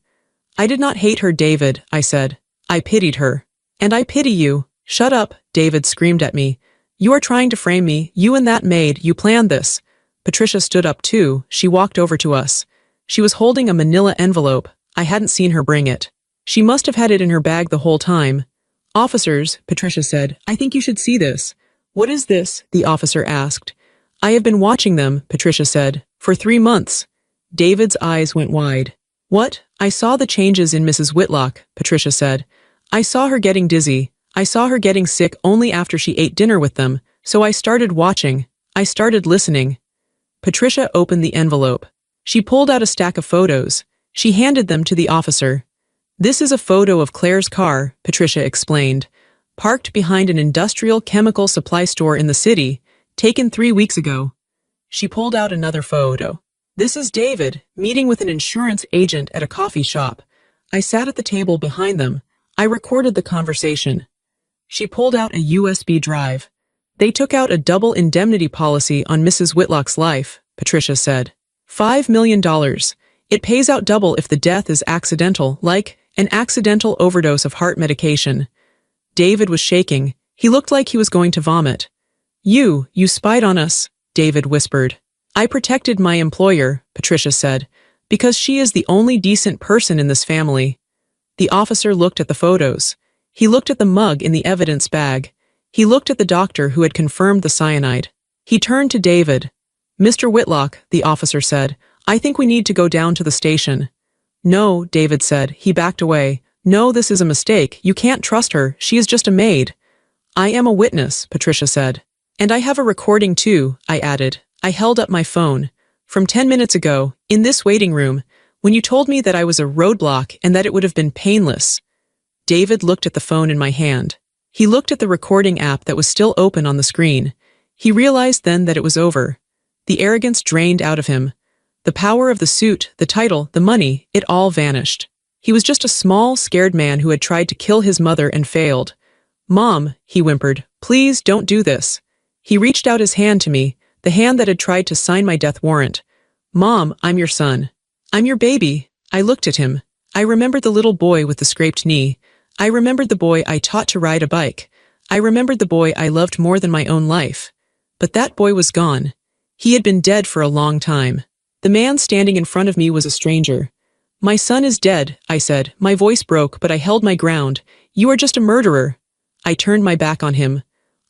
A: "I did not hate her, David," I said. "I pitied her." "And I pity you." "Shut up," David screamed at me. "You are trying to frame me. You and that maid, you planned this." Patricia stood up too. She walked over to us. She was holding a manila envelope. I hadn't seen her bring it. She must have had it in her bag the whole time. "Officers," Patricia said, "I think you should see this." "What is this?" the officer asked. "I have been watching them," Patricia said, "for 3 months." David's eyes went wide. "What?" "I saw the changes in Mrs. Whitlock," Patricia said. "I saw her getting dizzy. I saw her getting sick only after she ate dinner with them, so I started watching. I started listening." Patricia opened the envelope. She pulled out a stack of photos. She handed them to the officer. "This is a photo of Claire's car," Patricia explained, "parked behind an industrial chemical supply store in the city, taken 3 weeks ago." She pulled out another photo. "This is David, meeting with an insurance agent at a coffee shop. I sat at the table behind them. I recorded the conversation." She pulled out a USB drive. "They took out a double indemnity policy on Mrs. Whitlock's life," Patricia said. $5 million. It pays out double if the death is accidental, like an accidental overdose of heart medication." David was shaking. He looked like he was going to vomit. You spied on us," David whispered. "I protected my employer," Patricia said, "because she is the only decent person in this family." The officer looked at the photos. He looked at the mug in the evidence bag. He looked at the doctor who had confirmed the cyanide. He turned to David. "Mr. Whitlock," the officer said, "I think we need to go down to the station." "No," David said. He backed away. "No, this is a mistake. You can't trust her. She is just a maid." "I am a witness," Patricia said. "And I have a recording too," I added. I held up my phone. "From 10 minutes ago, in this waiting room, When you told me that I was a roadblock and that it would have been painless. David looked at the phone in my hand. He looked at the recording app that was still open on the screen. He realized then that it was over. The arrogance drained out of him. The power of the suit, the title, the money, it all vanished. He was just a small, scared man who had tried to kill his mother and failed. "Mom," he whimpered, "please don't do this." He reached out his hand to me, the hand that had tried to sign my death warrant. "Mom, I'm your son. I'm your baby." I looked at him. I remembered the little boy with the scraped knee. I remembered the boy I taught to ride a bike. I remembered the boy I loved more than my own life. But that boy was gone. He had been dead for a long time. The man standing in front of me was a stranger. "My son is dead," I said. My voice broke, but I held my ground. "You are just a murderer." I turned my back on him.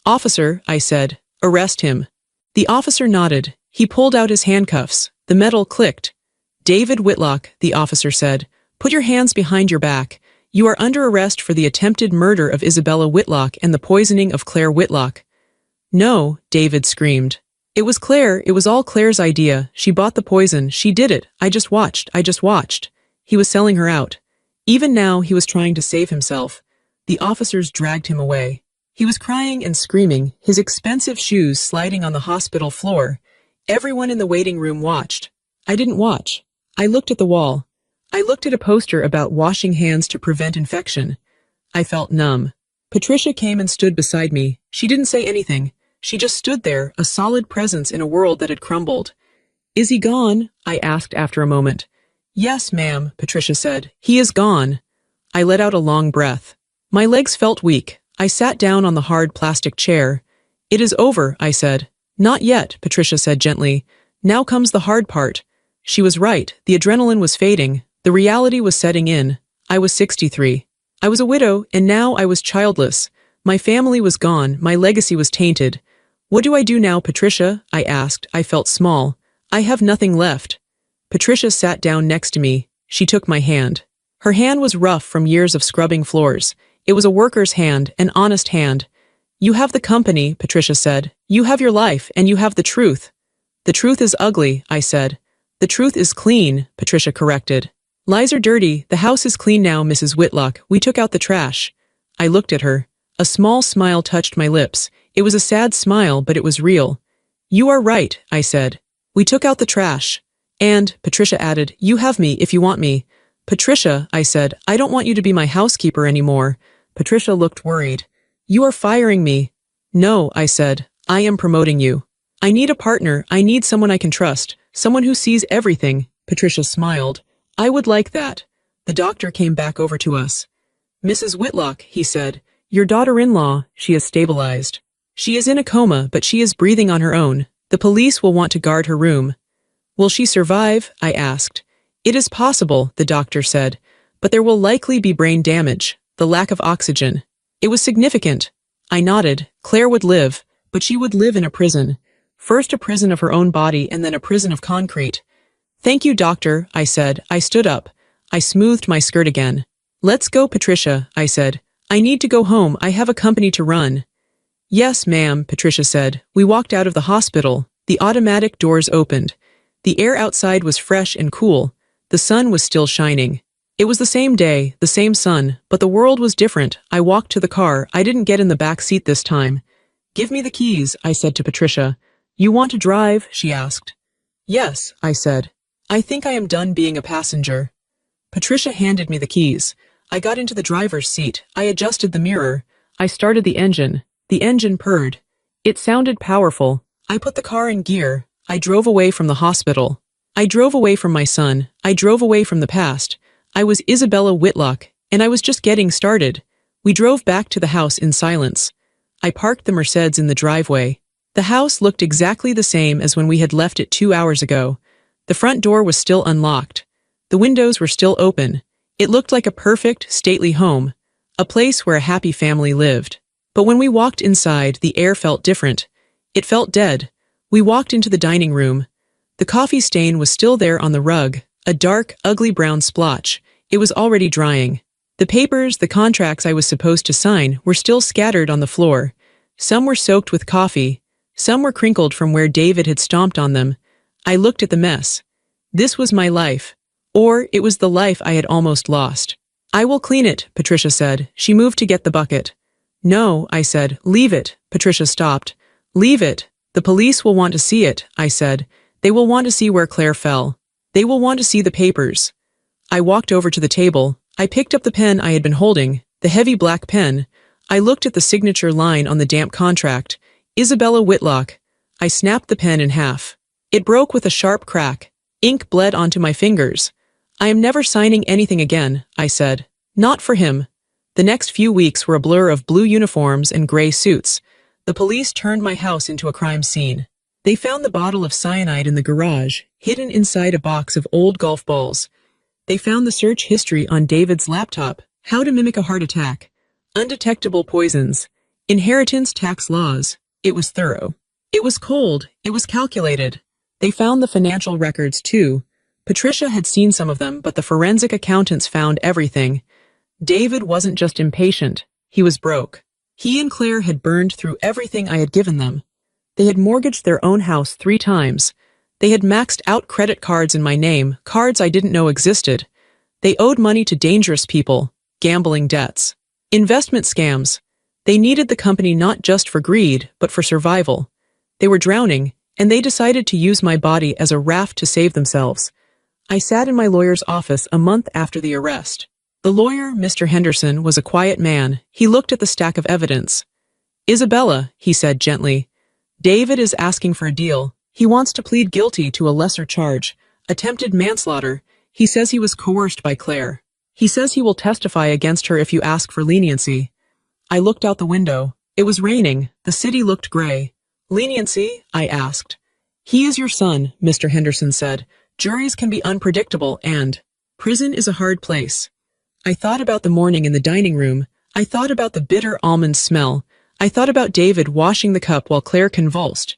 A: "Officer," I said, "arrest him." The officer nodded. He pulled out his handcuffs. The metal clicked. "David Whitlock," the officer said, "put your hands behind your back. You are under arrest for the attempted murder of Isabella Whitlock and the poisoning of Claire Whitlock." "No," David screamed. "It was Claire, it was all Claire's idea. She bought the poison, she did it. I just watched. He was selling her out. Even now he was trying to save himself." The officers dragged him away. He was crying and screaming, his expensive shoes sliding on the hospital floor. Everyone in the waiting room watched. I didn't watch. I looked at the wall. I looked at a poster about washing hands to prevent infection. I felt numb. Patricia came and stood beside me. She didn't say anything. She just stood there, a solid presence in a world that had crumbled. "Is he gone?" I asked after a moment. "Yes, ma'am," Patricia said. "He is gone." I let out a long breath. My legs felt weak. I sat down on the hard plastic chair. "It is over," I said. "Not yet," Patricia said gently. "Now comes the hard part." She was right. The adrenaline was fading. The reality was setting in. I was 63. I was a widow, and now I was childless. My family was gone. My legacy was tainted. "What do I do now, Patricia?" I asked. I felt small. "I have nothing left." Patricia sat down next to me. She took my hand. Her hand was rough from years of scrubbing floors. It was a worker's hand, an honest hand. "You have the company," Patricia said. "You have your life, and you have the truth." "The truth is ugly," I said. "The truth is clean," Patricia corrected. "Lies are dirty. The house is clean now, Mrs. Whitlock. We took out the trash." I looked at her. A small smile touched my lips. It was a sad smile, but it was real. "You are right," I said. "We took out the trash." "And," Patricia added, "you have me if you want me." "Patricia," I said, "I don't want you to be my housekeeper anymore." Patricia looked worried. "You are firing me." "No," I said, "I am promoting you. I need a partner. I need someone I can trust, someone who sees everything." Patricia smiled. "I would like that." The doctor came back over to us. "Mrs. Whitlock," he said, "your daughter-in-law, she is stabilized. She is in a coma, but she is breathing on her own. The police will want to guard her room." "Will she survive?" I asked. "It is possible," the doctor said, "but there will likely be brain damage, the lack of oxygen." It was significant. I nodded. Claire would live, but she would live in a prison. First a prison of her own body and then a prison of concrete. "Thank you, doctor," I said. I stood up. I smoothed my skirt again. "Let's go, Patricia," I said. "I need to go home. I have a company to run." "Yes, ma'am," Patricia said. We walked out of the hospital. The automatic doors opened. The air outside was fresh and cool. The sun was still shining. It was the same day, the same sun, but the world was different. I walked to the car. I didn't get in the back seat this time. "Give me the keys," I said to Patricia. "You want to drive?" she asked. "Yes," I said. "I think I am done being a passenger." Patricia handed me the keys. I got into the driver's seat. I adjusted the mirror. I started the engine. The engine purred. It sounded powerful. I put the car in gear. I drove away from the hospital. I drove away from my son. I drove away from the past. I was Isabella Whitlock, and I was just getting started. We drove back to the house in silence. I parked the Mercedes in the driveway. The house looked exactly the same as when we had left it 2 hours ago. The front door was still unlocked. The windows were still open. It looked like a perfect, stately home, a place where a happy family lived. But when we walked inside, the air felt different. It felt dead. We walked into the dining room. The coffee stain was still there on the rug, a dark, ugly brown splotch. It was already drying. The papers, the contracts I was supposed to sign, were still scattered on the floor. Some were soaked with coffee. Some were crinkled from where David had stomped on them. I looked at the mess. This was my life. Or it was the life I had almost lost. I will clean it, Patricia said. She moved to get the bucket. No, I said. Leave it. Patricia stopped. Leave it. The police will want to see it, I said. They will want to see where Claire fell. They will want to see the papers. I walked over to the table. I picked up the pen I had been holding, the heavy black pen. I looked at the signature line on the damp contract. Isabella Whitlock. I snapped the pen in half. It broke with a sharp crack. Ink bled onto my fingers. I am never signing anything again, I said. Not for him. The next few weeks were a blur of blue uniforms and gray suits. The police turned my house into a crime scene. They found the bottle of cyanide in the garage, hidden inside a box of old golf balls. They found the search history on David's laptop, how to mimic a heart attack, undetectable poisons, inheritance tax laws. It was thorough. It was cold. It was calculated. They found the financial records, too. Patricia had seen some of them, but the forensic accountants found everything. David wasn't just impatient. He was broke. He and Claire had burned through everything I had given them. They had mortgaged their own house 3 times. They had maxed out credit cards in my name, cards I didn't know existed. They owed money to dangerous people, gambling debts, investment scams. They needed the company not just for greed, but for survival. They were drowning, and they decided to use my body as a raft to save themselves. I sat in my lawyer's office a month after the arrest. The lawyer, Mr. Henderson, was a quiet man. He looked at the stack of evidence. Isabella, he said gently, David is asking for a deal. He wants to plead guilty to a lesser charge, attempted manslaughter. He says he was coerced by Claire. He says he will testify against her if you ask for leniency. I looked out the window. It was raining. The city looked gray. Leniency? I asked. He is your son, Mr. Henderson said. Juries can be unpredictable and prison is a hard place. I thought about the morning in the dining room. I thought about the bitter almond smell. I thought about David washing the cup while Claire convulsed.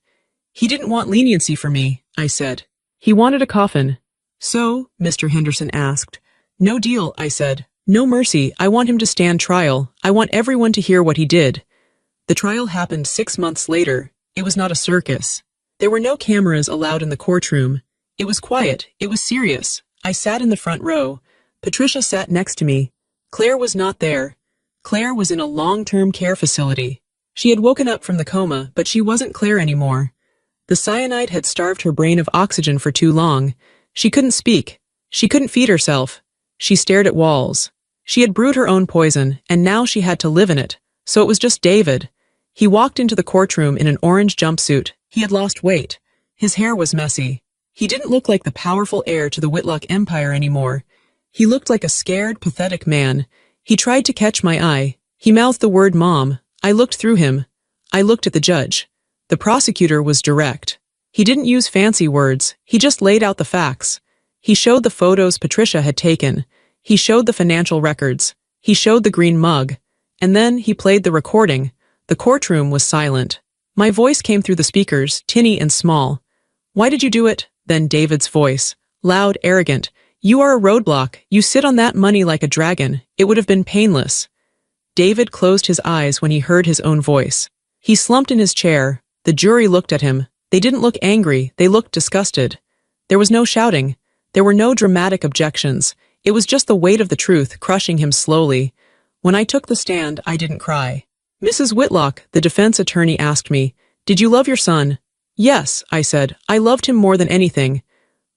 A: He didn't want leniency for me, I said. He wanted a coffin. So, Mr. Henderson asked. No deal, I said. No mercy. I want him to stand trial. I want everyone to hear what he did. The trial happened 6 months later. It was not a circus. There were no cameras allowed in the courtroom. It was quiet. It was serious. I sat in the front row. Patricia sat next to me. Claire was not there. Claire was in a long-term care facility. She had woken up from the coma, but she wasn't Claire anymore. The cyanide had starved her brain of oxygen for too long. She couldn't speak. She couldn't feed herself. She stared at walls. She had brewed her own poison, and now she had to live in it. So it was just David. He walked into the courtroom in an orange jumpsuit. He had lost weight. His hair was messy. He didn't look like the powerful heir to the Whitlock empire anymore. He looked like a scared, pathetic man. He tried to catch my eye. He mouthed the word Mom. I looked through him. I looked at the judge. The prosecutor was direct. He didn't use fancy words. He just laid out the facts. He showed the photos Patricia had taken. He showed the financial records. He showed the green mug. And then he played the recording. The courtroom was silent. My voice came through the speakers, tinny and small. Why did you do it? Then David's voice, loud, arrogant. You are a roadblock. You sit on that money like a dragon. It would have been painless. David closed his eyes when he heard his own voice. He slumped in his chair. The jury looked at him. They didn't look angry. They looked disgusted. There was no shouting. There were no dramatic objections. It was just the weight of the truth crushing him slowly. When I took the stand, I didn't cry. Mrs. Whitlock, the defense attorney, asked me, Did you love your son? Yes, I said. I loved him more than anything.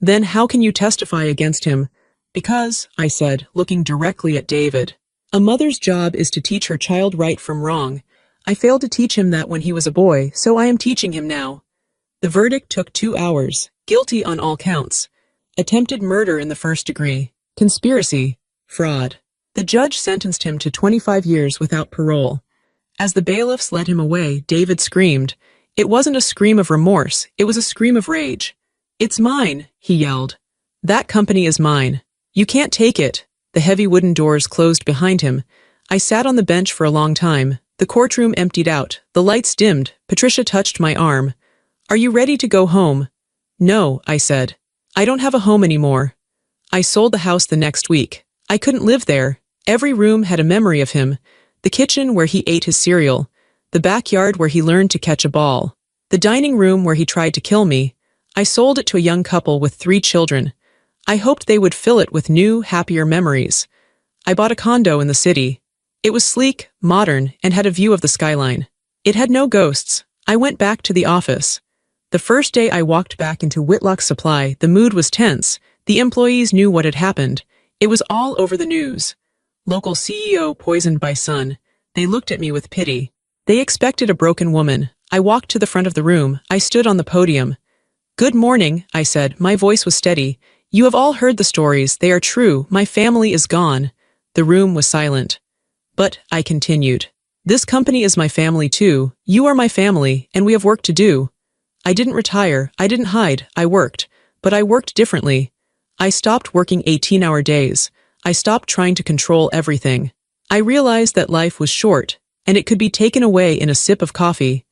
A: Then how can you testify against him? Because, I said, looking directly at David. A mother's job is to teach her child right from wrong. I failed to teach him that when he was a boy, so I am teaching him now. The verdict took 2 hours. Guilty on all counts. Attempted murder in the first degree. Conspiracy. Fraud. The judge sentenced him to 25 years without parole. As the bailiffs led him away, David screamed. It wasn't a scream of remorse. It was a scream of rage. It's mine, he yelled. That company is mine. You can't take it. The heavy wooden doors closed behind him. I sat on the bench for a long time. The courtroom emptied out. The lights dimmed. Patricia touched my arm. Are you ready to go home? No, I said. I don't have a home anymore. I sold the house the next week. I couldn't live there. Every room had a memory of him. The kitchen where he ate his cereal. The backyard where he learned to catch a ball. The dining room where he tried to kill me. I sold it to a young couple with 3 children. I hoped they would fill it with new, happier memories. I bought a condo in the city. It was sleek, modern, and had a view of the skyline. It had no ghosts. I went back to the office. The first day I walked back into Whitlock Supply, the mood was tense. The employees knew what had happened. It was all over the news. Local CEO poisoned by son. They looked at me with pity. They expected a broken woman. I walked to the front of the room. I stood on the podium. "Good morning," I said. My voice was steady. "You have all heard the stories. They are true. My family is gone." The room was silent. "But," I continued, "this company is my family too. You are my family, and we have work to do." I didn't retire. I didn't hide. I worked. But I worked differently. I stopped working 18-hour days. I stopped trying to control everything. I realized that life was short, and it could be taken away in a sip of coffee.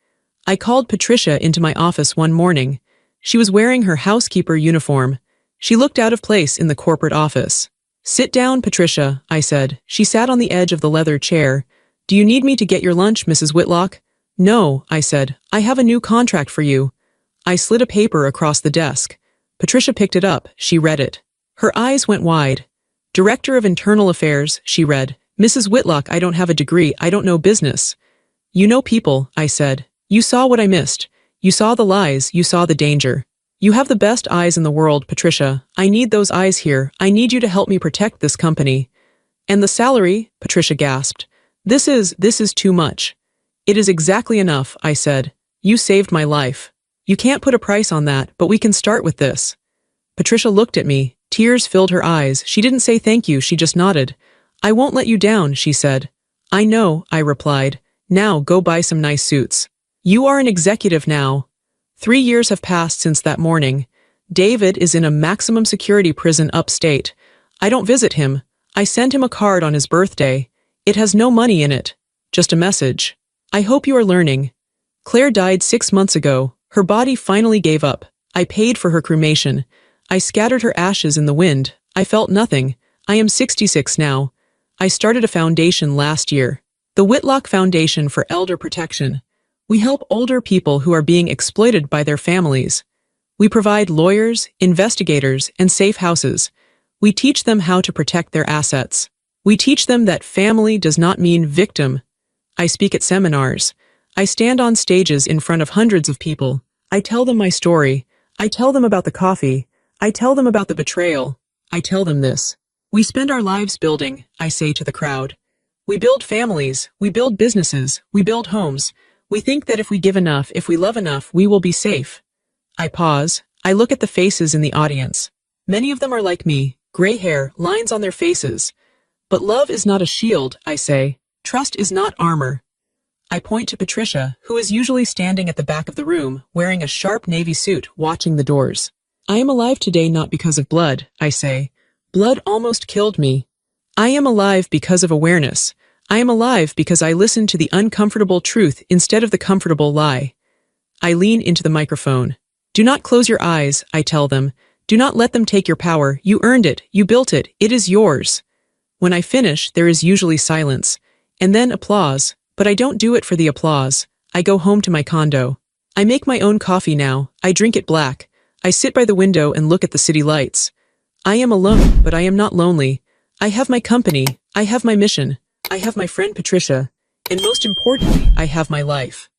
A: I called Patricia into my office one morning. She was wearing her housekeeper uniform. She looked out of place in the corporate office. "Sit down, Patricia," I said. She sat on the edge of the leather chair. "Do you need me to get your lunch, Mrs. Whitlock?" "No," I said. "I have a new contract for you." I slid a paper across the desk. Patricia picked it up. She read it. Her eyes went wide. "Director of Internal Affairs," she read. "Mrs. Whitlock, I don't have a degree. I don't know business." "You know people," I said. "You saw what I missed. You saw the lies. You saw the danger. You have the best eyes in the world, Patricia. I need those eyes here. I need you to help me protect this company." "And the salary?" Patricia gasped. This is too much." "It is exactly enough," I said. "You saved my life. You can't put a price on that, but we can start with this." Patricia looked at me. Tears filled her eyes. She didn't say thank you, she just nodded. "I won't let you down," she said. "I know," I replied. "Now go buy some nice suits. You are an executive now." 3 years have passed since that morning. David is in a maximum security prison upstate. I don't visit him. I send him a card on his birthday. It has no money in it. Just a message. "I hope you are learning." Claire died 6 months ago. Her body finally gave up. I paid for her cremation. I scattered her ashes in the wind. I felt nothing. I am 66 now. I started a foundation last year. The Whitlock Foundation for Elder Protection. We help older people who are being exploited by their families. We provide lawyers, investigators, and safe houses. We teach them how to protect their assets. We teach them that family does not mean victim. I speak at seminars. I stand on stages in front of hundreds of people. I tell them my story. I tell them about the coffee. I tell them about the betrayal. I tell them this. We spend our lives building, I say to the crowd. We build families. We build businesses. We build homes. We think that if we give enough, if we love enough, we will be safe. I pause. I look at the faces in the audience. Many of them are like me, gray hair, lines on their faces. But love is not a shield, I say. Trust is not armor. I point to Patricia, who is usually standing at the back of the room, wearing a sharp navy suit, watching the doors. I am alive today not because of blood, I say. Blood almost killed me. I am alive because of awareness. I am alive because I listen to the uncomfortable truth instead of the comfortable lie. I lean into the microphone. Do not close your eyes, I tell them. Do not let them take your power. You earned it. You built it. It is yours. When I finish, there is usually silence. And then applause. But I don't do it for the applause. I go home to my condo. I make my own coffee now. I drink it black. I sit by the window and look at the city lights. I am alone, but I am not lonely. I have my company. I have my mission. I have my friend Patricia. And most importantly, I have my life.